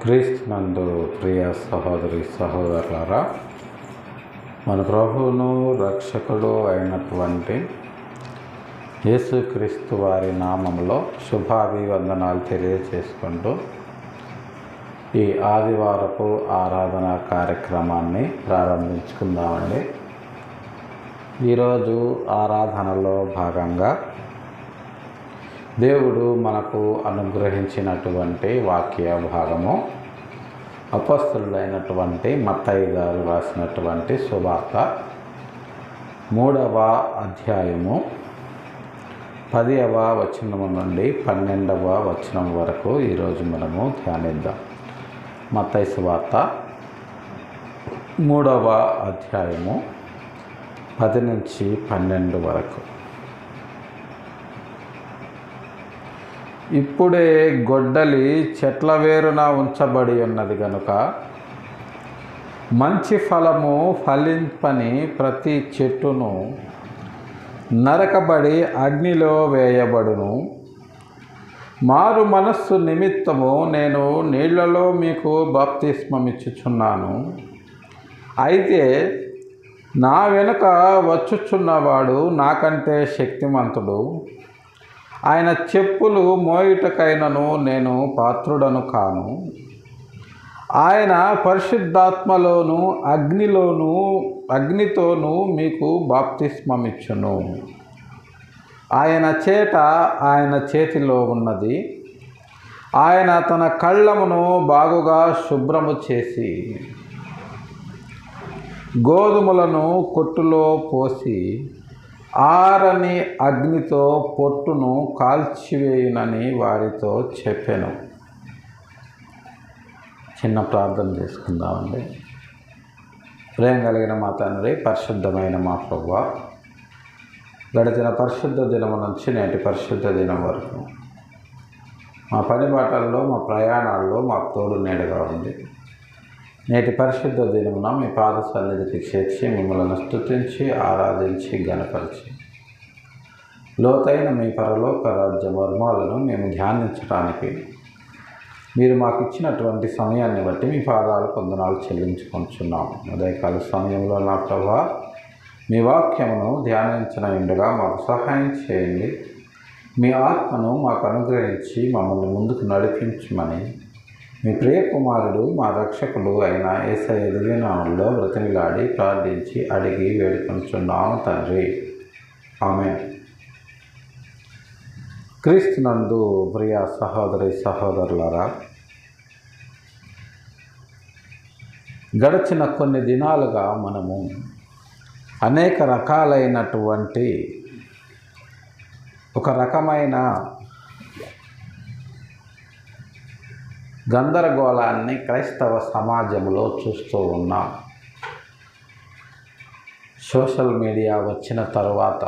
క్రీస్తునందు ప్రియ సహోదరి సహోదరులారా, మన ప్రభువును రక్షకుడు అయినటువంటి యేసుక్రీస్తు వారి నామములో శుభాభివందనాలు తెలియజేసుకుంటూ ఈ ఆదివారపు ఆరాధన కార్యక్రమాన్ని ప్రారంభించుకుందామండి. ఈరోజు ఆరాధనలో భాగంగా దేవుడు మనకు అనుగ్రహించినటువంటి వాక్య భాగము అపొస్తలుడైనటువంటి మత్తయి గారు రాసినటువంటి సువార్త 3వ అధ్యాయము 10వ వచనము నుండి 12వ వచనం వరకు ఈరోజు మనము ధ్యానిద్దాం. మత్తయి సువార్త 3వ అధ్యాయము 10 నుంచి 12 వరకు. ఇప్పుడే గొడ్డలి చెట్ల వేరున ఉంచబడి ఉన్నది గనుక మంచి ఫలము ఫలింపని ప్రతి చెట్టును నరకబడి అగ్నిలో వేయబడును. మారు మనస్సు నిమిత్తము నేను నీళ్లలో మీకు బాప్తిస్మమిచ్చుచున్నాను. అయితే నా వెనుక వచ్చుచున్నవాడు నాకంటే శక్తిమంతుడు. ఆయన చెప్పులు మోయుటకైనను నేను పాత్రుడను కాను. ఆయన పరిశుద్ధాత్మలోను అగ్నితోనూ మీకు బాప్తిస్మమిచ్చును. ఆయన చేతిలో ఉన్నది. ఆయన తన కళ్ళమును బాగుగా శుభ్రము చేసి గోధుమలను కొట్టులో పోసి ఆరని అగ్నితో పొట్టును కాల్చివేయునని వారితో చెప్పెను. చిన్న ప్రార్థన చేసుకుందామండి. ప్రేమ కలిగిన మా తండ్రి, పరిశుద్ధమైన మా ప్రభువా, గడిచిన పరిశుద్ధ దినము నుంచి నేటి పరిశుద్ధ దినం వరకు మా పని బాటల్లో, మా ప్రయాణాల్లో మాకు తోడు నీడగా ఉంది. నేటి పరిశుద్ధ దినమున మీ పాద సన్నిధికి చేర్చి మిమ్మల్ని స్తుతించి ఆరాధించి ఘనపరిచి లోతైన మీ పరలోక రాజ్య మర్మాలను మేము ధ్యానించడానికి మీరు మాకు ఇచ్చినటువంటి సమయాన్ని బట్టి మీ పాదాలు వందనాలు చెల్లించుకుంటున్నాము. ఉదయకాల సమయంలో నా ప్రభా, మీ వాక్యమును ధ్యానించనుండగా మాకు సహాయం చేయండి. మీ ఆత్మను మాకు అనుగ్రహించి మమ్మల్ని ముందుకు నడిపించమని మీ ప్రియ కుమారుడు మా రక్షకుడు అయిన యేసయ్య దివ్యనామంలో బ్రతిమిలాడి ప్రార్థించి అడిగి వేడుకొంచున్నాము తండ్రి, ఆమేన్. క్రీస్తునందు ప్రియ సహోదరి సహోదరులారా, గడిచిన కొన్ని దినాలుగా మనము అనేక రకాలైనటువంటి ఒక రకమైన గందరగోళాన్ని క్రైస్తవ సమాజంలో చూస్తూ ఉన్నాం. సోషల్ మీడియా వచ్చిన తరువాత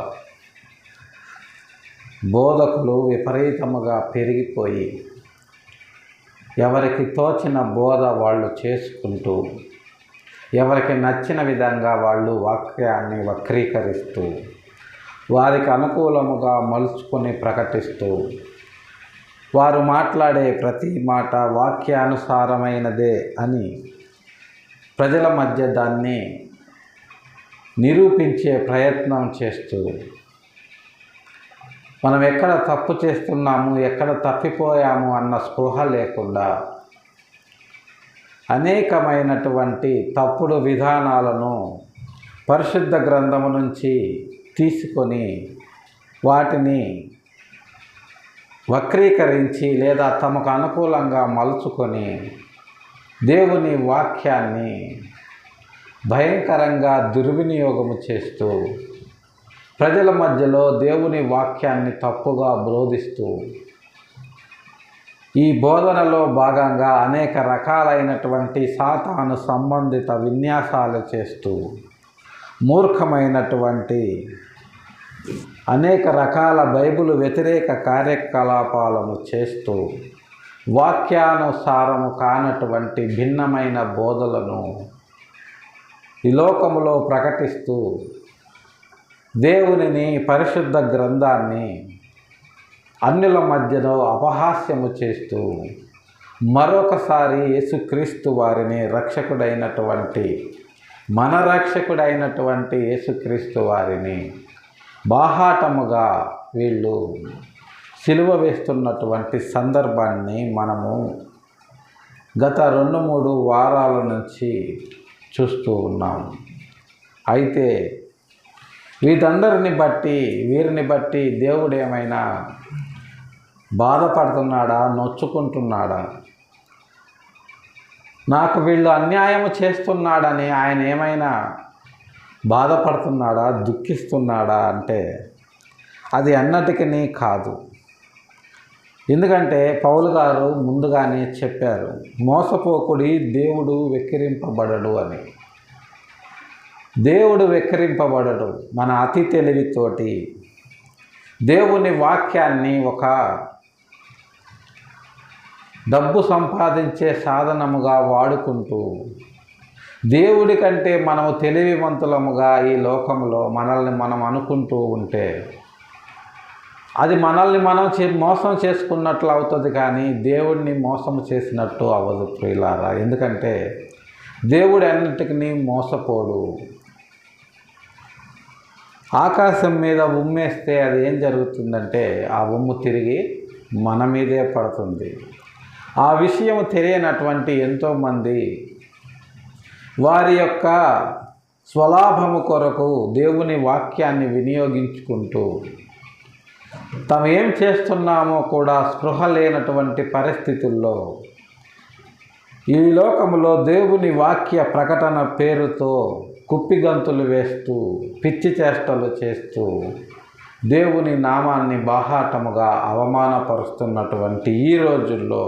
బోధకులు విపరీతముగా పెరిగిపోయి ఎవరికి తోచిన బోధ వాళ్ళు చేసుకుంటూ, ఎవరికి నచ్చిన విధంగా వాళ్ళు వాక్యాన్ని వక్రీకరిస్తూ, వారికి అనుకూలముగా మలుచుకొని ప్రకటిస్తూ, వారు మాట్లాడే ప్రతి మాట వాక్యానుసారమైనదే అని ప్రజల మధ్య దాన్ని నిరూపించే ప్రయత్నం చేస్తూ, మనం ఎక్కడ తప్పు చేస్తున్నాము, ఎక్కడ తప్పిపోయాము అన్న స్పృహ లేకుండా అనేకమైనటువంటి తప్పుడు విధానాలను పరిశుద్ధ గ్రంథము నుంచి తీసుకొని వాటిని వక్రీకరించి లేదా తమకు అనుకూలంగా మలుచుకొని దేవుని వాక్యాన్ని భయంకరంగా దుర్వినియోగము చేస్తూ ప్రజల మధ్యలో దేవుని వాక్యాన్ని తప్పుగా బోధిస్తూ ఈ బోధనలో భాగంగా అనేక రకాలైనటువంటి సాతాను సంబంధిత విన్యాసాలు చేస్తూ మూర్ఖమైనటువంటి అనేక రకాల బైబిల్ వ్యతిరేక కార్యకలాపాలను చేస్తూ వాక్యానుసారము కానటువంటి భిన్నమైన బోధలను ఈ లోకములో ప్రకటిస్తూ దేవునిని, పరిశుద్ధ గ్రంథాన్ని అన్యుల మధ్యలో అపహాస్యము చేస్తూ మరొకసారి యేసుక్రీస్తు వారిని మన రక్షకుడైనటువంటి యేసుక్రీస్తు వారిని బాహాటముగా వీళ్ళు సిలువ వేస్తున్నటువంటి సందర్భాన్ని మనము గత 2-3 వారాల నుంచి చూస్తూ ఉన్నాం. అయితే వీరిని బట్టి దేవుడు ఏమైనా బాధపడుతున్నాడా, నొచ్చుకుంటున్నాడా? నాకు వీళ్ళు అన్యాయం చేస్తున్నాడని ఆయన ఏమైనా బాధపడుతున్నాడా, దుఃఖిస్తున్నాడా అంటే అది అన్నటికీ కాదు. ఎందుకంటే పౌలు గారు ముందుగానే చెప్పారు, మోసపోకుడి, దేవుడు వెక్కిరింపబడడు అని. దేవుడు వెక్కిరింపబడడు. మన అతి తెలివితోటి దేవుని వాక్యాన్ని ఒక డబ్బు సంపాదించే సాధనముగా వాడుకుంటూ దేవుడి కంటే మనము తెలివివంతులముగా ఈ లోకంలో మనల్ని మనం అనుకుంటూ ఉంటే అది మనల్ని మనం మోసం చేసుకున్నట్లు అవుతుంది, కానీ దేవుడిని మోసం చేసినట్టు అవ్వదు ప్రియులారా. ఎందుకంటే దేవుడు అన్నిటికీ మోసపోడు. ఆకాశం మీద ఉమ్మేస్తే అది ఏం జరుగుతుందంటే ఆ ఉమ్ము తిరిగి మన మీదే పడుతుంది. ఆ విషయం తెలియనటువంటి ఎంతోమంది వారి యొక్క స్వలాభము కొరకు దేవుని వాక్యాన్ని వినియోగించుకుంటూ తాము ఏం చేస్తున్నామో కూడా స్పృహ లేనటువంటి పరిస్థితుల్లో ఈ లోకములో దేవుని వాక్య ప్రకటన పేరుతో కుప్పిగంతులు వేస్తూ పిచ్చి చేష్టలు చేస్తూ దేవుని నామాన్ని బాహాటముగా అవమానపరుస్తున్నటువంటి ఈ రోజుల్లో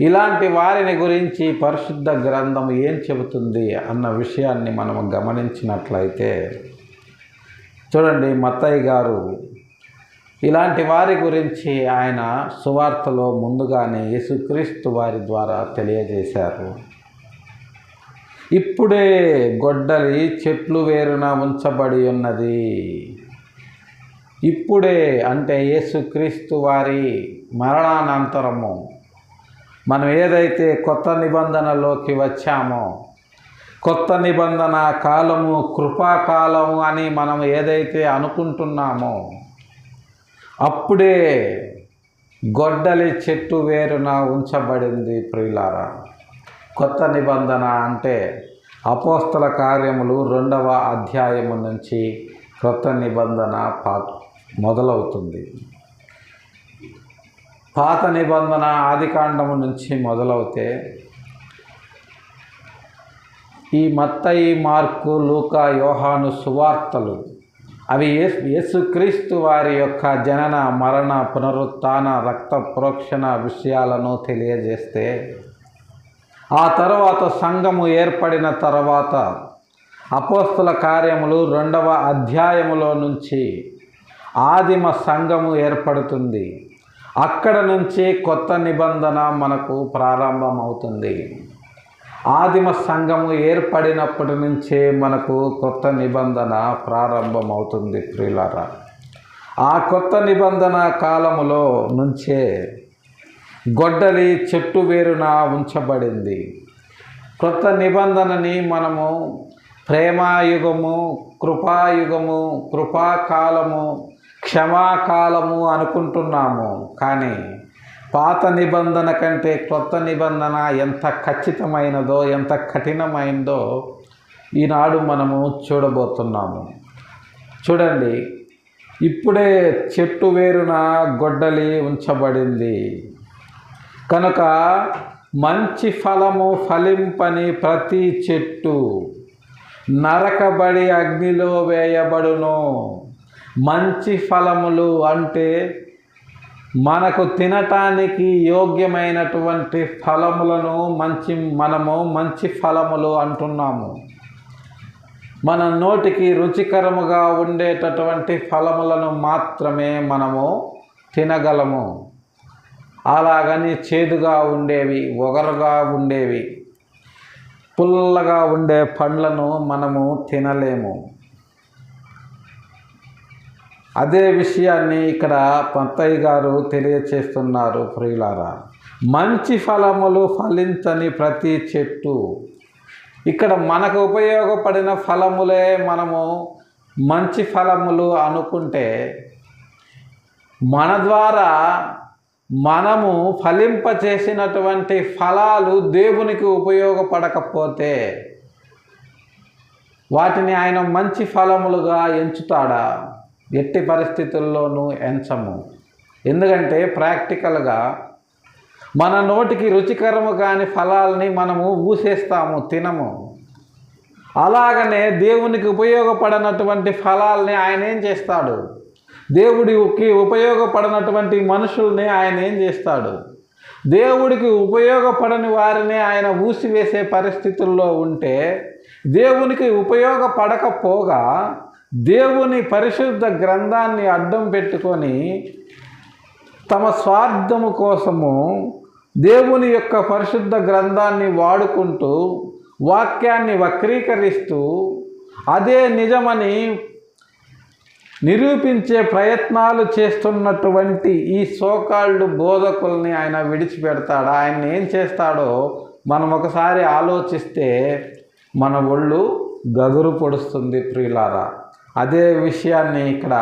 ఇలాంటి వారిని గురించి పరిశుద్ధ గ్రంథం ఏం చెబుతుంది అన్న విషయాన్ని మనం గమనించినట్లయితే చూడండి, మత్తయి గారు ఇలాంటి వారి గురించి ఆయన సువార్తలో ముందుగానే యేసుక్రీస్తు వారి ద్వారా తెలియజేశారు. ఇప్పుడే గొడ్డలి చెట్లు వేరున ఉంచబడి ఉన్నది. ఇప్పుడే అంటే యేసుక్రీస్తు వారి మరణానంతరము మనం ఏదైతే కొత్త నిబంధనలోకి వచ్చామో, కొత్త నిబంధన కాలము, కృపాకాలము అని మనం ఏదైతే అనుకుంటున్నామో, అప్పుడే గొడ్డలి చెట్టు వేరున ఉంచబడింది ప్రియులారా. కొత్త నిబంధన అంటే అపోస్తల కార్యములు 2వ అధ్యాయము నుంచి కొత్త నిబంధన మొదలవుతుంది. పాత నిబంధన ఆదికాండము నుంచి మొదలవుతే ఈ మత్తయి, మార్కు, లూకా, యోహాను సువార్తలు అవి యేసుక్రీస్తు వారి యొక్క జనన, మరణ, పునరుత్థాన, రక్త ప్రోక్షణ విషయాలను తెలియజేస్తే ఆ తర్వాత సంఘము ఏర్పడిన తర్వాత అపోస్తల కార్యములు 2వ అధ్యాయములో నుంచి ఆదిమ సంఘము ఏర్పడుతుంది. అక్కడ నుంచి కొత్త నిబంధన మనకు ప్రారంభమవుతుంది. ఆదిమ సంఘము ఏర్పడినప్పటి నుంచే మనకు కొత్త నిబంధన ప్రారంభమవుతుంది ప్రియులారా. ఆ కొత్త నిబంధన కాలములో నుంచే గొడ్డలి చెట్టు వేరున ఉంచబడింది. కొత్త నిబంధనని మనము ప్రేమాయుగము, కృపాయుగము, కృపాకాలము, క్షమాకాలము అనుకుంటున్నాము. కానీ పాత నిబంధన కంటే కొత్త నిబంధన ఎంత ఖచ్చితమైనదో, ఎంత కఠినమైనదో ఈనాడు మనము చూడబోతున్నాము. చూడండి, ఇప్పుడే చెట్టు వేరున గొడ్డలి ఉంచబడింది కనుక మంచి ఫలము ఫలింపని ప్రతి చెట్టు నరకబడి అగ్నిలో వేయబడును. మంచి ఫలములు అంటే మనకు తినటానికి యోగ్యమైనటువంటి ఫలములను మనము మంచి ఫలములు అంటున్నాము. మన నోటికి రుచికరముగా ఉండేటటువంటి ఫలములను మాత్రమే మనము తినగలము. అలాగని చేదుగా ఉండేవి, ఒగరుగా ఉండేవి, పుల్లగా ఉండే పండ్లను మనము తినలేము. అదే విషయాన్ని ఇక్కడ మత్తయి గారు తెలియచేస్తున్నారు ప్రియులారా. మంచి ఫలములు ఫలించని ప్రతి చెట్టు. ఇక్కడ మనకు ఉపయోగపడిన ఫలములే మనము మంచి ఫలములు అనుకుంటే, మన ద్వారా మనము ఫలింపచేసినటువంటి ఫలాలు దేవునికి ఉపయోగపడకపోతే వాటిని ఆయన మంచి ఫలములుగా ఎంచుతాడా? ఎట్టి పరిస్థితుల్లోనూ ఎంచము. ఎందుకంటే ప్రాక్టికల్గా మన నోటికి రుచికరము కాని ఫలాల్ని మనము ఊసేస్తాము, తినము. అలాగనే దేవునికి ఉపయోగపడనటువంటి ఫలాల్ని ఆయన ఏం చేస్తాడు? దేవుడికి ఉపయోగపడనటువంటి మనుషుల్ని ఆయన ఏం చేస్తాడు? దేవుడికి ఉపయోగపడని వారిని ఆయన ఊసివేసే పరిస్థితుల్లో ఉంటే, దేవునికి ఉపయోగపడకపోగా దేవుని పరిశుద్ధ గ్రంథాన్ని అడ్డం పెట్టుకొని తమ స్వార్థము కోసము దేవుని యొక్క పరిశుద్ధ గ్రంథాన్ని వాడుకుంటూ వాక్యాన్ని వక్రీకరిస్తూ అదే నిజమని నిరూపించే ప్రయత్నాలు చేస్తున్నటువంటి ఈ సోకాళ్ళు బోధకుల్ని ఆయన విడిచిపెడతాడా? ఆయన ఏం చేస్తాడో మనం ఒకసారి ఆలోచిస్తే మన ఒళ్ళు గగురు పొడుస్తుంది ప్రియులారా. అదే విషయాన్ని ఇక్కడ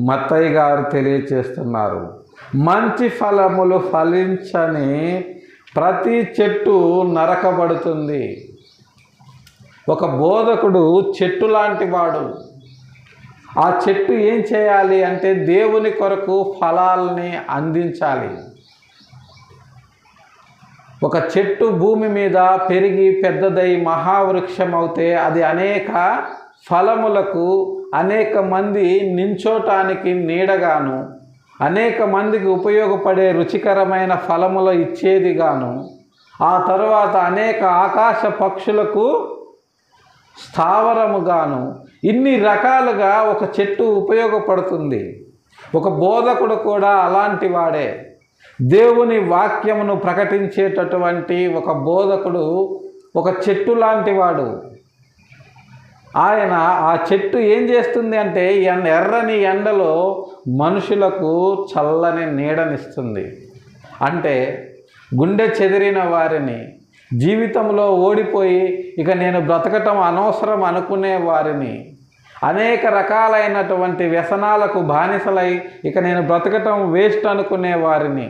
మత్తయి గారు తెలియచేస్తున్నారు. మంచి ఫలములు ఫలించని ప్రతి చెట్టు నరకబడుతుంది. ఒక బోధకుడు చెట్టు లాంటి వాడు. ఆ చెట్టు ఏం చేయాలి అంటే దేవుని కొరకు ఫలాల్ని అందించాలి. ఒక చెట్టు భూమి మీద పెరిగి పెద్దదై మహావృక్షం అవుతే అది అనేక ఫలములకు, అనేక మంది నించోటానికి నీడగాను, అనేక మందికి ఉపయోగపడే రుచికరమైన ఫలములు ఇచ్చేదిగాను, ఆ తర్వాత అనేక ఆకాశ పక్షులకు స్థావరముగాను, ఇన్ని రకాలుగా ఒక చెట్టు ఉపయోగపడుతుంది. ఒక బోధకుడు కూడా అలాంటి వాడే. దేవుని వాక్యమును ప్రకటించేటటువంటి ఒక బోధకుడు ఒక చెట్టు లాంటి వాడు. ఆయన ఆ చెట్టు ఏం చేస్తుంది అంటే ఎర్రని ఎండలో మనుషులకు చల్లని నీడనిస్తుంది. అంటే గుండె చెదిరిన వారిని, జీవితంలో ఓడిపోయి ఇక నేను బ్రతకటం అనవసరం అనుకునే వారిని, అనేక రకాలైనటువంటి వ్యసనాలకు బానిసలై ఇక నేను బ్రతకటం వేస్ట్ అనుకునే వారిని,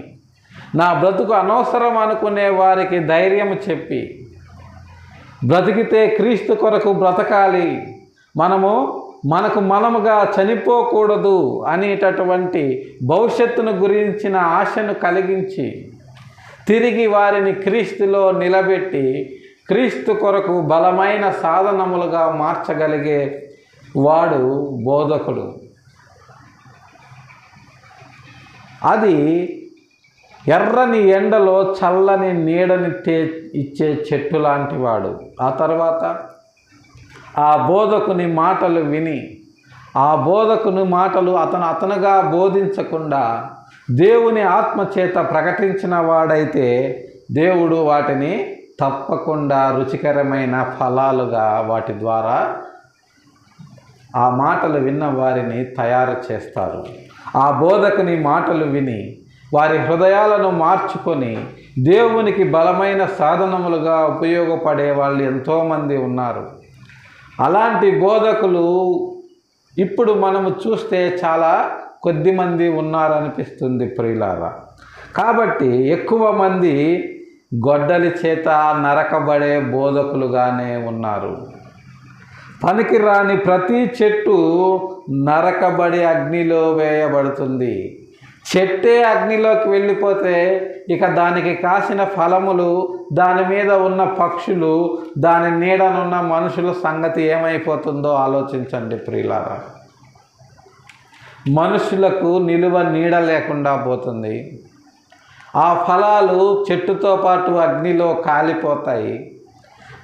నా బ్రతుకు అనవసరం అనుకునే వారికి ధైర్యం చెప్పి, బ్రతికితే క్రీస్తు కొరకు బ్రతకాలి, మనకు మనముగా చనిపోకూడదు అనేటటువంటి భవిష్యత్తును గురించిన ఆశను కలిగించి తిరిగి వారిని క్రీస్తులో నిలబెట్టి క్రీస్తు కొరకు బలమైన సాధనములుగా మార్చగలిగే వాడు బోధకుడు. అది ఎర్రని ఎండలో చల్లని నీడని ఇచ్చే చెట్టు లాంటి వాడు. ఆ తర్వాత ఆ బోధకుని మాటలు విని, ఆ బోధకుని మాటలు అతనుగా బోధించకుండా దేవుని ఆత్మచేత ప్రకటించిన వాడైతే దేవుడు వాటిని తప్పకుండా రుచికరమైన ఫలాలుగా వాటి ద్వారా ఆ మాటలు విన్న వారిని తయారు చేస్తారు. ఆ బోధకుని మాటలు విని వారి హృదయాలను మార్చుకొని దేవునికి బలమైన సాధనములుగా ఉపయోగపడే వాళ్ళు ఎంతోమంది ఉన్నారు. అలాంటి బోధకులు ఇప్పుడు మనము చూస్తే చాలా కొద్దిమంది ఉన్నారనిపిస్తుంది ప్రియులారా. కాబట్టి ఎక్కువ మంది గొడ్డలి చేత నరకబడే బోధకులుగానే ఉన్నారు. పనికిరాని ప్రతి చెట్టు నరకబడి అగ్నిలో వేయబడుతుంది. చెట్టే అగ్నిలోకి వెళ్ళిపోతే ఇక దానికి కాసిన ఫలములు, దాని మీద ఉన్న పక్షులు, దాని నీడనున్న మనుషుల సంగతి ఏమైపోతుందో ఆలోచించండి ప్రియులారా. మనుషులకు నిలువ నీడ లేకుండా పోతుంది. ఆ ఫలాలు చెట్టుతో పాటు అగ్నిలో కాలిపోతాయి.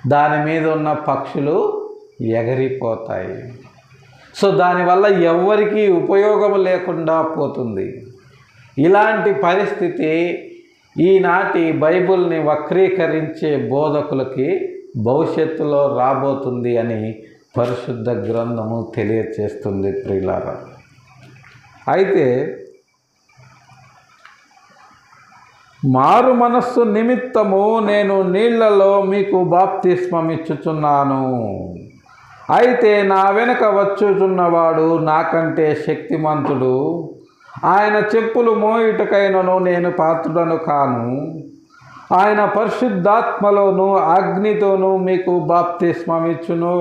దాని మీద ఉన్న పక్షులు ఎగరిపోతాయి. సో దానివల్ల ఎవ్వరికీ ఉపయోగం లేకుండా పోతుంది. ఇలాంటి పరిస్థితి ఈనాటి బైబిల్ని వక్రీకరించే బోధకులకి భవిష్యత్తులో రాబోతుంది అని పరిశుద్ధ గ్రంథము తెలియచేస్తుంది ప్రియులారా. అయితే మారు మనస్సు నిమిత్తము నేను నీళ్లలో మీకు బాప్తిస్మమిచ్చుచున్నాను. అయితే నా వెనుక వచ్చుచున్నవాడు నాకంటే శక్తిమంతుడు. ఆయన చెప్పులు మోయుటకైనను నేను పాత్రుడను కాను. ఆయన పరిశుద్ధాత్మలోను అగ్నితోనూ మీకు బాప్తిస్మమిచ్చును.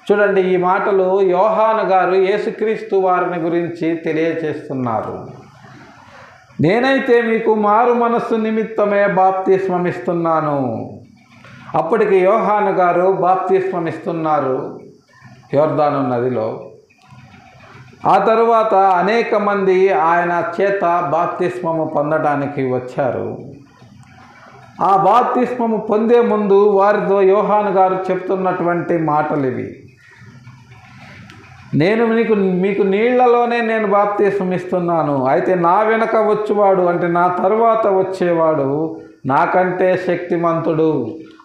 చూడండి, ఈ మాటలు యోహాను గారు యేసుక్రీస్తు వారిని గురించి తెలియచేస్తున్నారు. నేనైతే మీకు మారు మనస్సు నిమిత్తమే బాప్తిస్మమిస్తున్నాను. అప్పటికి యోహాను గారు బాప్తిస్మమిస్తున్నారు యోర్దాను నదిలో. ఆ తరువాత అనేక మంది ఆయన చేత బాప్తిస్మము పొందడానికి వచ్చారు. ఆ బాప్తిస్మము పొందే ముందు వారితో యోహాను గారు చెప్తున్నటువంటి మాటలు ఇవి. నేను మీకు నీళ్లలోనే నేను బాప్తిస్మం ఇస్తున్నాను. అయితే నా వెనక వచ్చేవాడు, అంటే నా తరువాత వచ్చేవాడు నాకంటే శక్తిమంతుడు.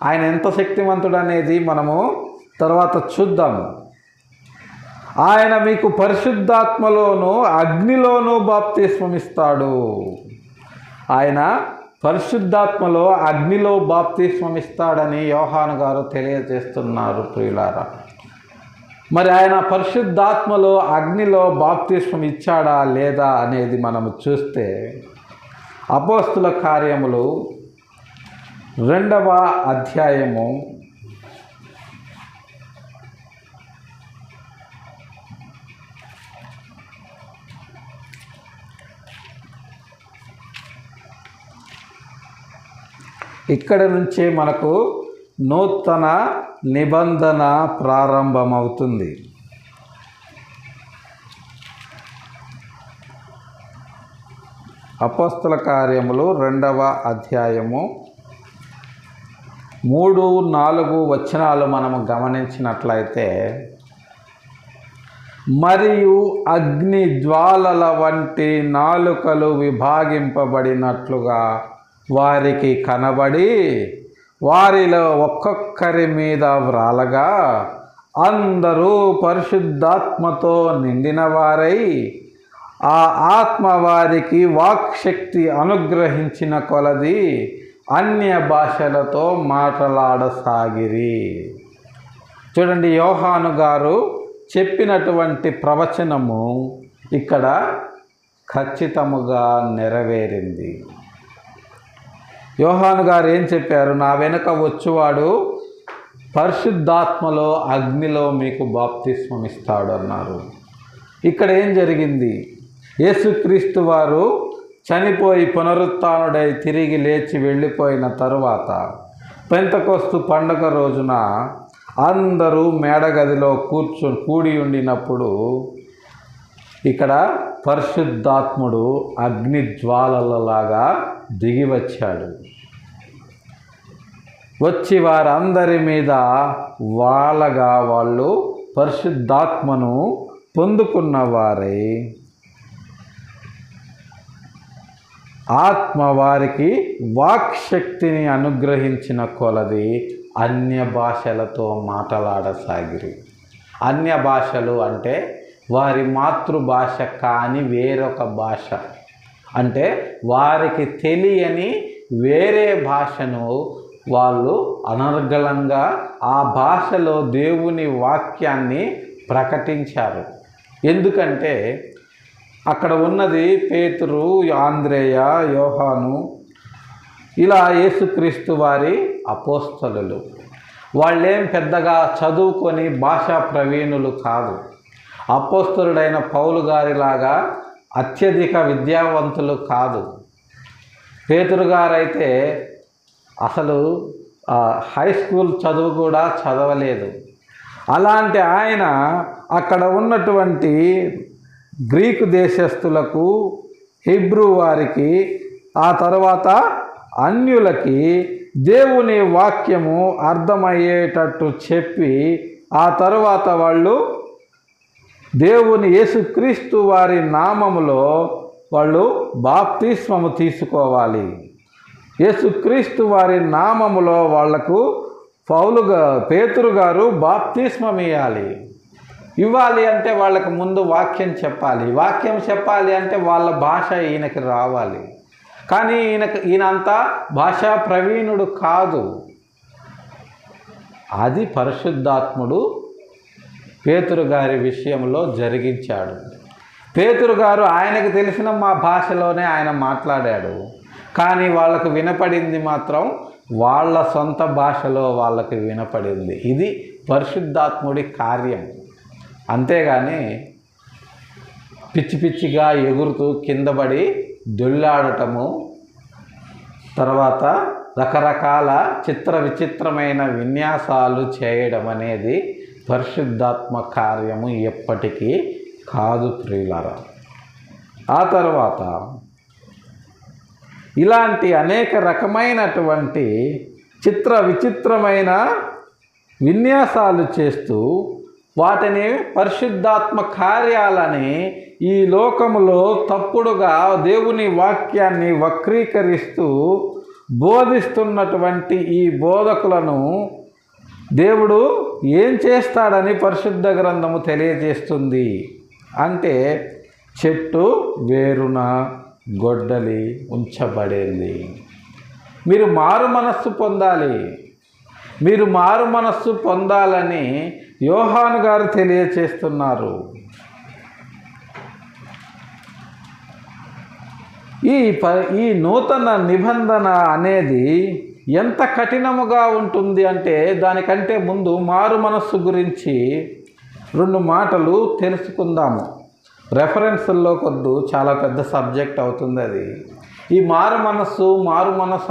ఆయన ఎంత శక్తిమంతుడు అనేది మనము తర్వాత చూద్దాము. ఆయన మీకు పరిశుద్ధాత్మలోను అగ్నిలోనూ బాప్తిస్మం ఇస్తాడు. ఆయన పరిశుద్ధాత్మలో అగ్నిలో బాప్తిస్మం ఇస్తాడని యోహాను గారు తెలియజేస్తున్నారు ప్రియులారా. మరి ఆయన పరిశుద్ధాత్మలో అగ్నిలో బాప్తిస్మం ఇచ్చాడా లేదా అనేది మనము చూస్తే అపోస్తుల కార్యములు 2వ అధ్యాయము 2 ఇక్కడ నుంచే మనకు నూతన నిబంధన ప్రారంభమవుతుంది. అపోస్తల కార్యములు 2వ అధ్యాయము 3-4 వచనాలు మనము గమనించినట్లయితే, మరియు అగ్ని జ్వాలల వంటి నాలుకలు విభాగింపబడినట్లుగా వారికి కనబడి వారిలో ఒక్కొక్కరి మీద వ్రాలగా అందరూ పరిశుద్ధాత్మతో నిండిన వారై ఆ ఆత్మ వారికి వాక్శక్తి అనుగ్రహించిన కొలది అన్య భాషలతో మాట్లాడసాగిరి. చూడండి, యోహాను గారు చెప్పినటువంటి ప్రవచనము ఇక్కడ ఖచ్చితముగా నెరవేరింది. యోహాను గారు ఏం చెప్పారు? నా వెనుక వచ్చువాడు పరిశుద్ధాత్మలో అగ్నిలో మీకు బాప్తిస్మం ఇస్తాడు అన్నారు. ఇక్కడ ఏం జరిగింది? యేసుక్రీస్తు వారు చనిపోయి పునరుత్థానుడై తిరిగి లేచి వెళ్ళిపోయిన తరువాత పెంతెకొస్తు పండుగ రోజున అందరూ మేడగదిలో కూడి ఉండినప్పుడు ఇక్కడ పరిశుద్ధాత్ముడు అగ్ని జ్వాలలలాగా దిగి వచ్చాడు. వచ్చి వారందరి మీద వాళ్ళగా వాళ్ళు పరిశుద్ధాత్మను పొందుకున్న వారై ఆత్మ వారికి వాక్శక్తిని అనుగ్రహించిన కొలది అన్య భాషలతో మాట్లాడసాగిరి. అన్య భాషలు అంటే వారి మాతృభాష కాని వేరొక భాష, అంటే వారికి తెలియని వేరే భాషను వాళ్ళు అనర్గళంగా ఆ భాషలో దేవుని వాక్యాన్ని ప్రకటించారు. ఎందుకంటే అక్కడ ఉన్నది పేతురు, ఆంద్రేయ, యోహాను, ఇలా యేసుక్రీస్తు వారి అపోస్తలులు. వాళ్ళేం పెద్దగా చదువుకొని భాషా ప్రవీణులు కాదు. అపోస్తలుడైన పౌలు గారిలాగా అత్యధిక విద్యావంతులు కాదు. పేతురు గారైతే అసలు హై స్కూల్ చదువు కూడా చదవలేదు. అలాంటి ఆయన అక్కడ ఉన్నటువంటి గ్రీకు దేశస్థులకు, హీబ్రూ వారికి, ఆ తర్వాత అన్యులకి దేవుని వాక్యము అర్థమయ్యేటట్టు చెప్పి ఆ తరువాత వాళ్ళు దేవుని యేసుక్రీస్తు వారి నామములో వాళ్ళు బాప్తిస్మము తీసుకోవాలి. యేసుక్రీస్తు వారి నామములో వాళ్లకు పేతురు గారు బాప్తిస్మం ఇవ్వాలి అంటే వాళ్ళకు ముందు వాక్యం చెప్పాలి. వాక్యం చెప్పాలి అంటే వాళ్ళ భాష ఈయనకి రావాలి. కానీ ఈయనంతా భాషా ప్రవీణుడు కాదు. అది పరిశుద్ధాత్ముడు పేతురు గారి విషయంలో జరిగించాడు. పేతురు గారు ఆయనకు తెలిసిన మా భాషలోనే ఆయన మాట్లాడాడు. కానీ వాళ్ళకు వినపడింది మాత్రం వాళ్ళ సొంత భాషలో వాళ్ళకి వినపడింది. ఇది పరిశుద్ధాత్ముడి కార్యం. అంతేగాని పిచ్చి పిచ్చిగా ఎగురుతూ కిందపడి దొల్లాడటము, తర్వాత రకరకాల విచిత్రమైన విన్యాసాలు చేయడం అనేది పరిశుద్ధాత్మ కార్యము ఎప్పటికీ కాదు ప్రియులారా. ఆ తర్వాత ఇలాంటి అనేక రకమైనటువంటి విచిత్రమైన విన్యాసాలు చేస్తూ వాటిని పరిశుద్ధాత్మ కార్యాలని ఈ లోకములో తప్పుడుగా దేవుని వాక్యాన్ని వక్రీకరిస్తూ బోధిస్తున్నటువంటి ఈ బోధకులను దేవుడు ఏం చేస్తాడని పరిశుద్ధ గ్రంథము తెలియజేస్తుంది. అంటే చెట్టు వేరున గొడ్డలి ఉంచబడింది. మీరు మారు మనస్సు పొందాలి. మీరు మారు మనస్సు పొందాలని యోహాను గారు తెలియచేస్తున్నారు. ఈ నూతన నిబంధన అనేది ఎంత కఠినముగా ఉంటుంది అంటే దానికంటే ముందు మారు మనస్సు గురించి 2 మాటలు తెలుసుకుందాము. రెఫరెన్స్ల్లో కొద్దు చాలా పెద్ద సబ్జెక్ట్ అవుతుంది అది. ఈ మారు మనస్సు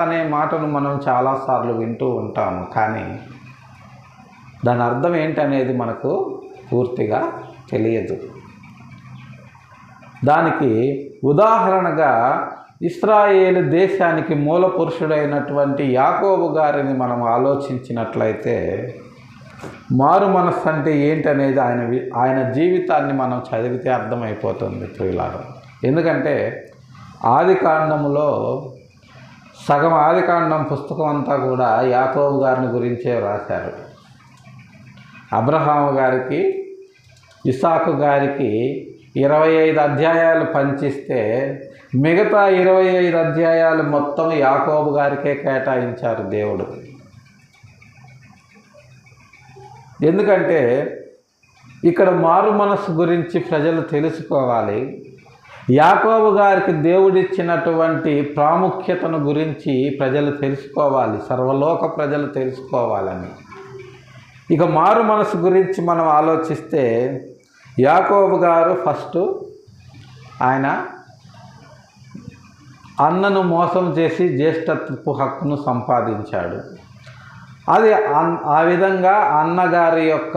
అనే మాటను మనం చాలాసార్లు వింటూ ఉంటాము. కానీ దాని అర్థం ఏంటనేది మనకు పూర్తిగా తెలియదు. దానికి ఉదాహరణగా ఇశ్రాయేలు దేశానికి మూల పురుషుడైనటువంటి యాకోబు గారిని మనం ఆలోచించినట్లయితే మారు మనస్సు అంటే ఏంటనేది ఆయన జీవితాన్ని మనం చదివితే అర్థమైపోతుంది ప్రియులారా. ఎందుకంటే ఆదికాండములో సగం ఆదికాండం పుస్తకం అంతా కూడా యాకోబు గారిని గురించే రాశారు. అబ్రహాము గారికి, ఇసాకు గారికి 25 అధ్యాయాలు పంచిస్తే మిగతా 25 అధ్యాయాలు మొత్తం యాకోబు గారికే కేటాయించారు దేవుడు. ఎందుకంటే ఇక్కడ మారు మనస్సు గురించి ప్రజలు తెలుసుకోవాలి. యాకోబు గారికి దేవుడిచ్చినటువంటి ప్రాముఖ్యతను గురించి ప్రజలు తెలుసుకోవాలి, సర్వలోక ప్రజలు తెలుసుకోవాలని. ఇక మారు మనస్సు గురించి మనం ఆలోచిస్తే యాకోబు గారు ఫస్ట్ ఆయన అన్నను మోసం చేసి జ్యేష్ఠత్వపు హక్కును సంపాదించాడు. అది ఆ విధంగా అన్నగారి యొక్క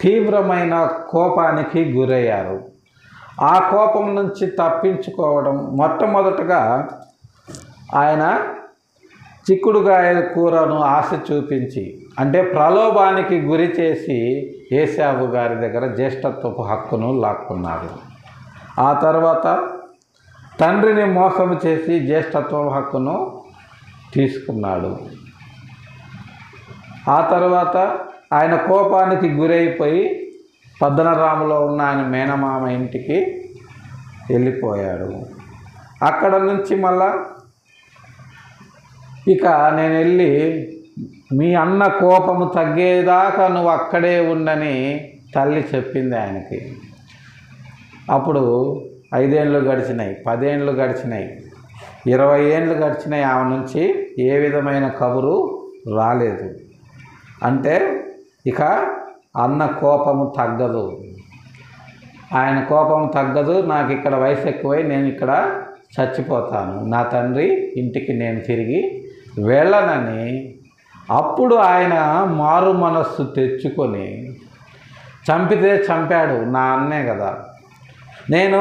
తీవ్రమైన కోపానికి గురయ్యారు. ఆ కోపం నుంచి తప్పించుకోవడం మొట్టమొదటగా ఆయన చిక్కుడుగాయ కూరను ఆశ చూపించి, అంటే ప్రలోభానికి గురి చేసి ఏశావు గారి దగ్గర జ్యేష్ఠత్వపు హక్కును లాక్కున్నారు. ఆ తర్వాత తండ్రిని మోసం చేసి జ్యేష్ఠత్వపు హక్కును తీసుకున్నాడు. ఆ తర్వాత ఆయన కోపానికి గురైపోయి పద్దనరాములో ఉన్న ఆయన మేనమామ ఇంటికి వెళ్ళిపోయాడు. అక్కడ నుంచి మళ్ళా ఇక నేను వెళ్ళి మీ అన్న కోపము తగ్గేదాకా నువ్వు అక్కడే ఉండని తల్లి చెప్పింది ఆయనకి. అప్పుడు 5 ఏళ్ళు గడిచినాయి, 10 ఏళ్ళు గడిచినాయి, 20 ఏళ్ళు గడిచినాయి. ఆమె నుంచి ఏ విధమైన కబురు రాలేదు. అంటే ఇక అన్న కోపము తగ్గదు, ఆయన కోపం తగ్గదు. నాకు ఇక్కడ వయసు ఎక్కువై నేను ఇక్కడ చచ్చిపోతాను, నా తండ్రి ఇంటికి నేను తిరిగి వెళ్ళనని అప్పుడు ఆయన మారు మనస్సు తెచ్చుకొని, చంపితే చంపాడు, నా అన్నే కదా, నేను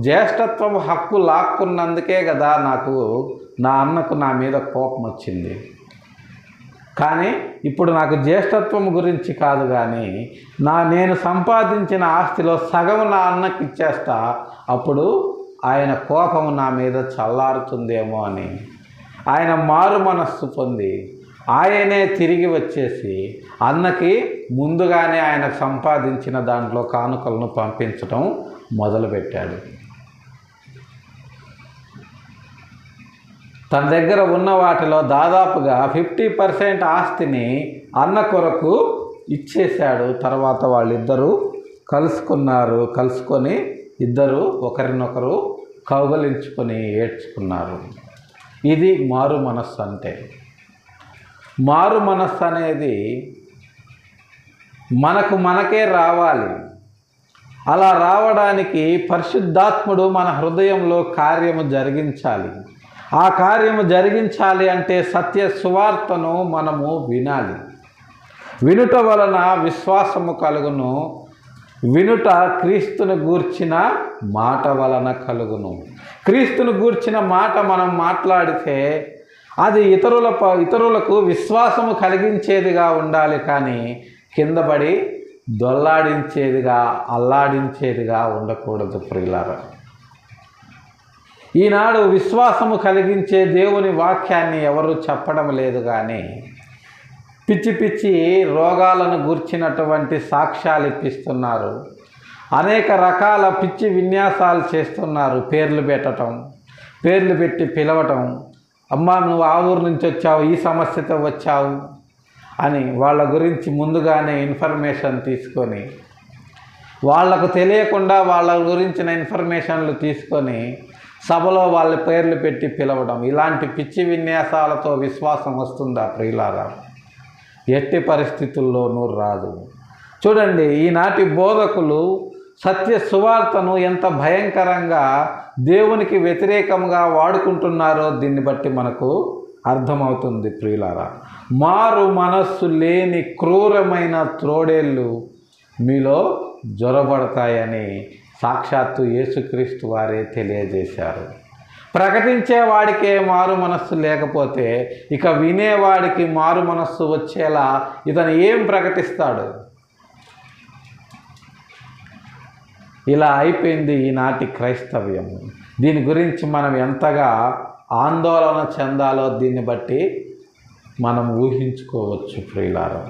జ్యేష్ఠత్వం హక్కు లాక్కున్నందుకే కదా నాకు నా అన్నకు నా మీద కోపం వచ్చింది. కానీ ఇప్పుడు నాకు జ్యేష్ఠత్వం గురించి కాదు, కానీ నేను సంపాదించిన ఆస్తిలో సగం నా అన్నకి ఇచ్చేస్తా, అప్పుడు ఆయన కోపం నా మీద చల్లారుతుందేమో అని ఆయన మారు మనస్సు పొంది ఆయనే తిరిగి వచ్చేసి అన్నకి ముందుగానే ఆయన సంపాదించిన దాంట్లో కానుకలను పంపించడం మొదలుపెట్టాడు. తన దగ్గర ఉన్న వాటిలో దాదాపుగా 50% ఆస్తిని అన్న కొరకు ఇచ్చేశాడు. తర్వాత వాళ్ళిద్దరూ కలుసుకొని ఇద్దరు ఒకరినొకరు కౌగలించుకొని ఏడ్చుకున్నారు. ఇది మారు మనస్సు అంటే. మారు మనస్సు అనేది మనకే రావాలి. అలా రావడానికి పరిశుద్ధాత్ముడు మన హృదయంలో కార్యము జరిగించాలి. ఆ కార్యము జరిగించాలి అంటే సత్య సువార్తను మనము వినాలి. వినుట వలన విశ్వాసము కలుగును. వినుట క్రీస్తును గూర్చిన మాట వలన కలుగును. క్రీస్తును గూర్చిన మాట మనం మాట్లాడితే అది ఇతరులకు విశ్వాసము కలిగించేదిగా ఉండాలి, కానీ కిందపడి దొల్లాడించేదిగా అల్లాడించేదిగా ఉండకూడదు ప్రియులారా. ఈనాడు విశ్వాసము కలిగించే దేవుని వాక్యాన్ని ఎవరు చెప్పడం లేదు, కానీ పిచ్చి రోగాలను గూర్చినటువంటి సాక్ష్యాలు ఇప్పిస్తున్నారు. అనేక రకాల పిచ్చి విన్యాసాలు చేస్తున్నారు. పేర్లు పెట్టి పిలవటం, అమ్మా నువ్వు ఆ ఊరు నుంచి వచ్చావు, ఈ సమస్యతో వచ్చావు అని వాళ్ళ గురించి ముందుగానే ఇన్ఫర్మేషన్ తీసుకొని, వాళ్లకు తెలియకుండా వాళ్ళ గురించిన ఇన్ఫర్మేషన్లు తీసుకొని సభలో వాళ్ళ పేర్లు పెట్టి పిలవడం, ఇలాంటి పిచ్చి విన్యాసాలతో విశ్వాసం వస్తుందా ప్రియులారా? ఎట్టి పరిస్థితుల్లోనూ రాదు. చూడండి, ఈనాటి బోధకులు సత్య సువార్తను ఎంత భయంకరంగా దేవునికి వ్యతిరేకంగా వాడుకుంటున్నారో దీన్ని బట్టి మనకు అర్థమవుతుంది ప్రియులారా. మారు మనస్సు లేని క్రూరమైన త్రోడేళ్ళు మీలో జొరబడతాయని సాక్షాత్తు యేసుక్రీస్తు వారే తెలియజేశారు. ప్రకటించేవాడికే మారు మనస్సు లేకపోతే ఇక వినేవాడికి మారు మనస్సు వచ్చేలా ఇతను ఏం ప్రకటిస్తాడు? ఇలా అయిపోయింది ఈనాటి క్రైస్తవ్యం. దీని గురించి మనం ఎంతగా ఆందోళన చెందాలో దీన్ని బట్టి మనం ఊహించుకోవచ్చు ప్రియులారా.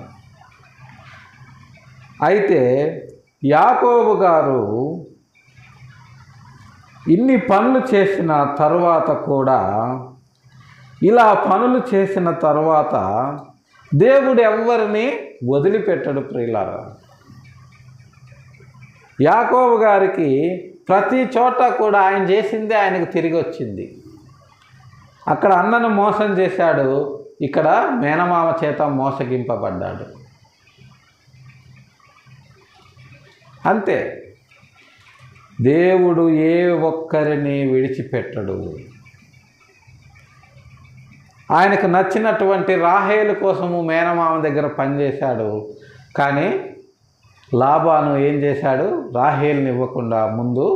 అయితే యాకోబు గారు ఇన్ని పనులు చేసిన తరువాత కూడా, ఇలా పనులు చేసిన తరువాత దేవుడు ఎవ్వరిని వదిలిపెట్టడు ప్రియులారా. యాకోబు గారికి ప్రతి చోట కూడా ఆయన చేసిందే ఆయనకు తిరిగి వచ్చింది. అక్కడ అన్నను మోసం చేశాడు, ఇక్కడ మేనమామ చేత మోసగింపబడ్డాడు. అంతే. దేవుడు ఏ ఒక్కరిని విడిచిపెట్టడు. ఆయనకు నచ్చినటువంటి రాహేలు కోసము మేనమామ దగ్గర పనిచేశాడు, కానీ లాబాను ఏం చేశాడు? రాహేల్ని ఇవ్వకుండా ముందు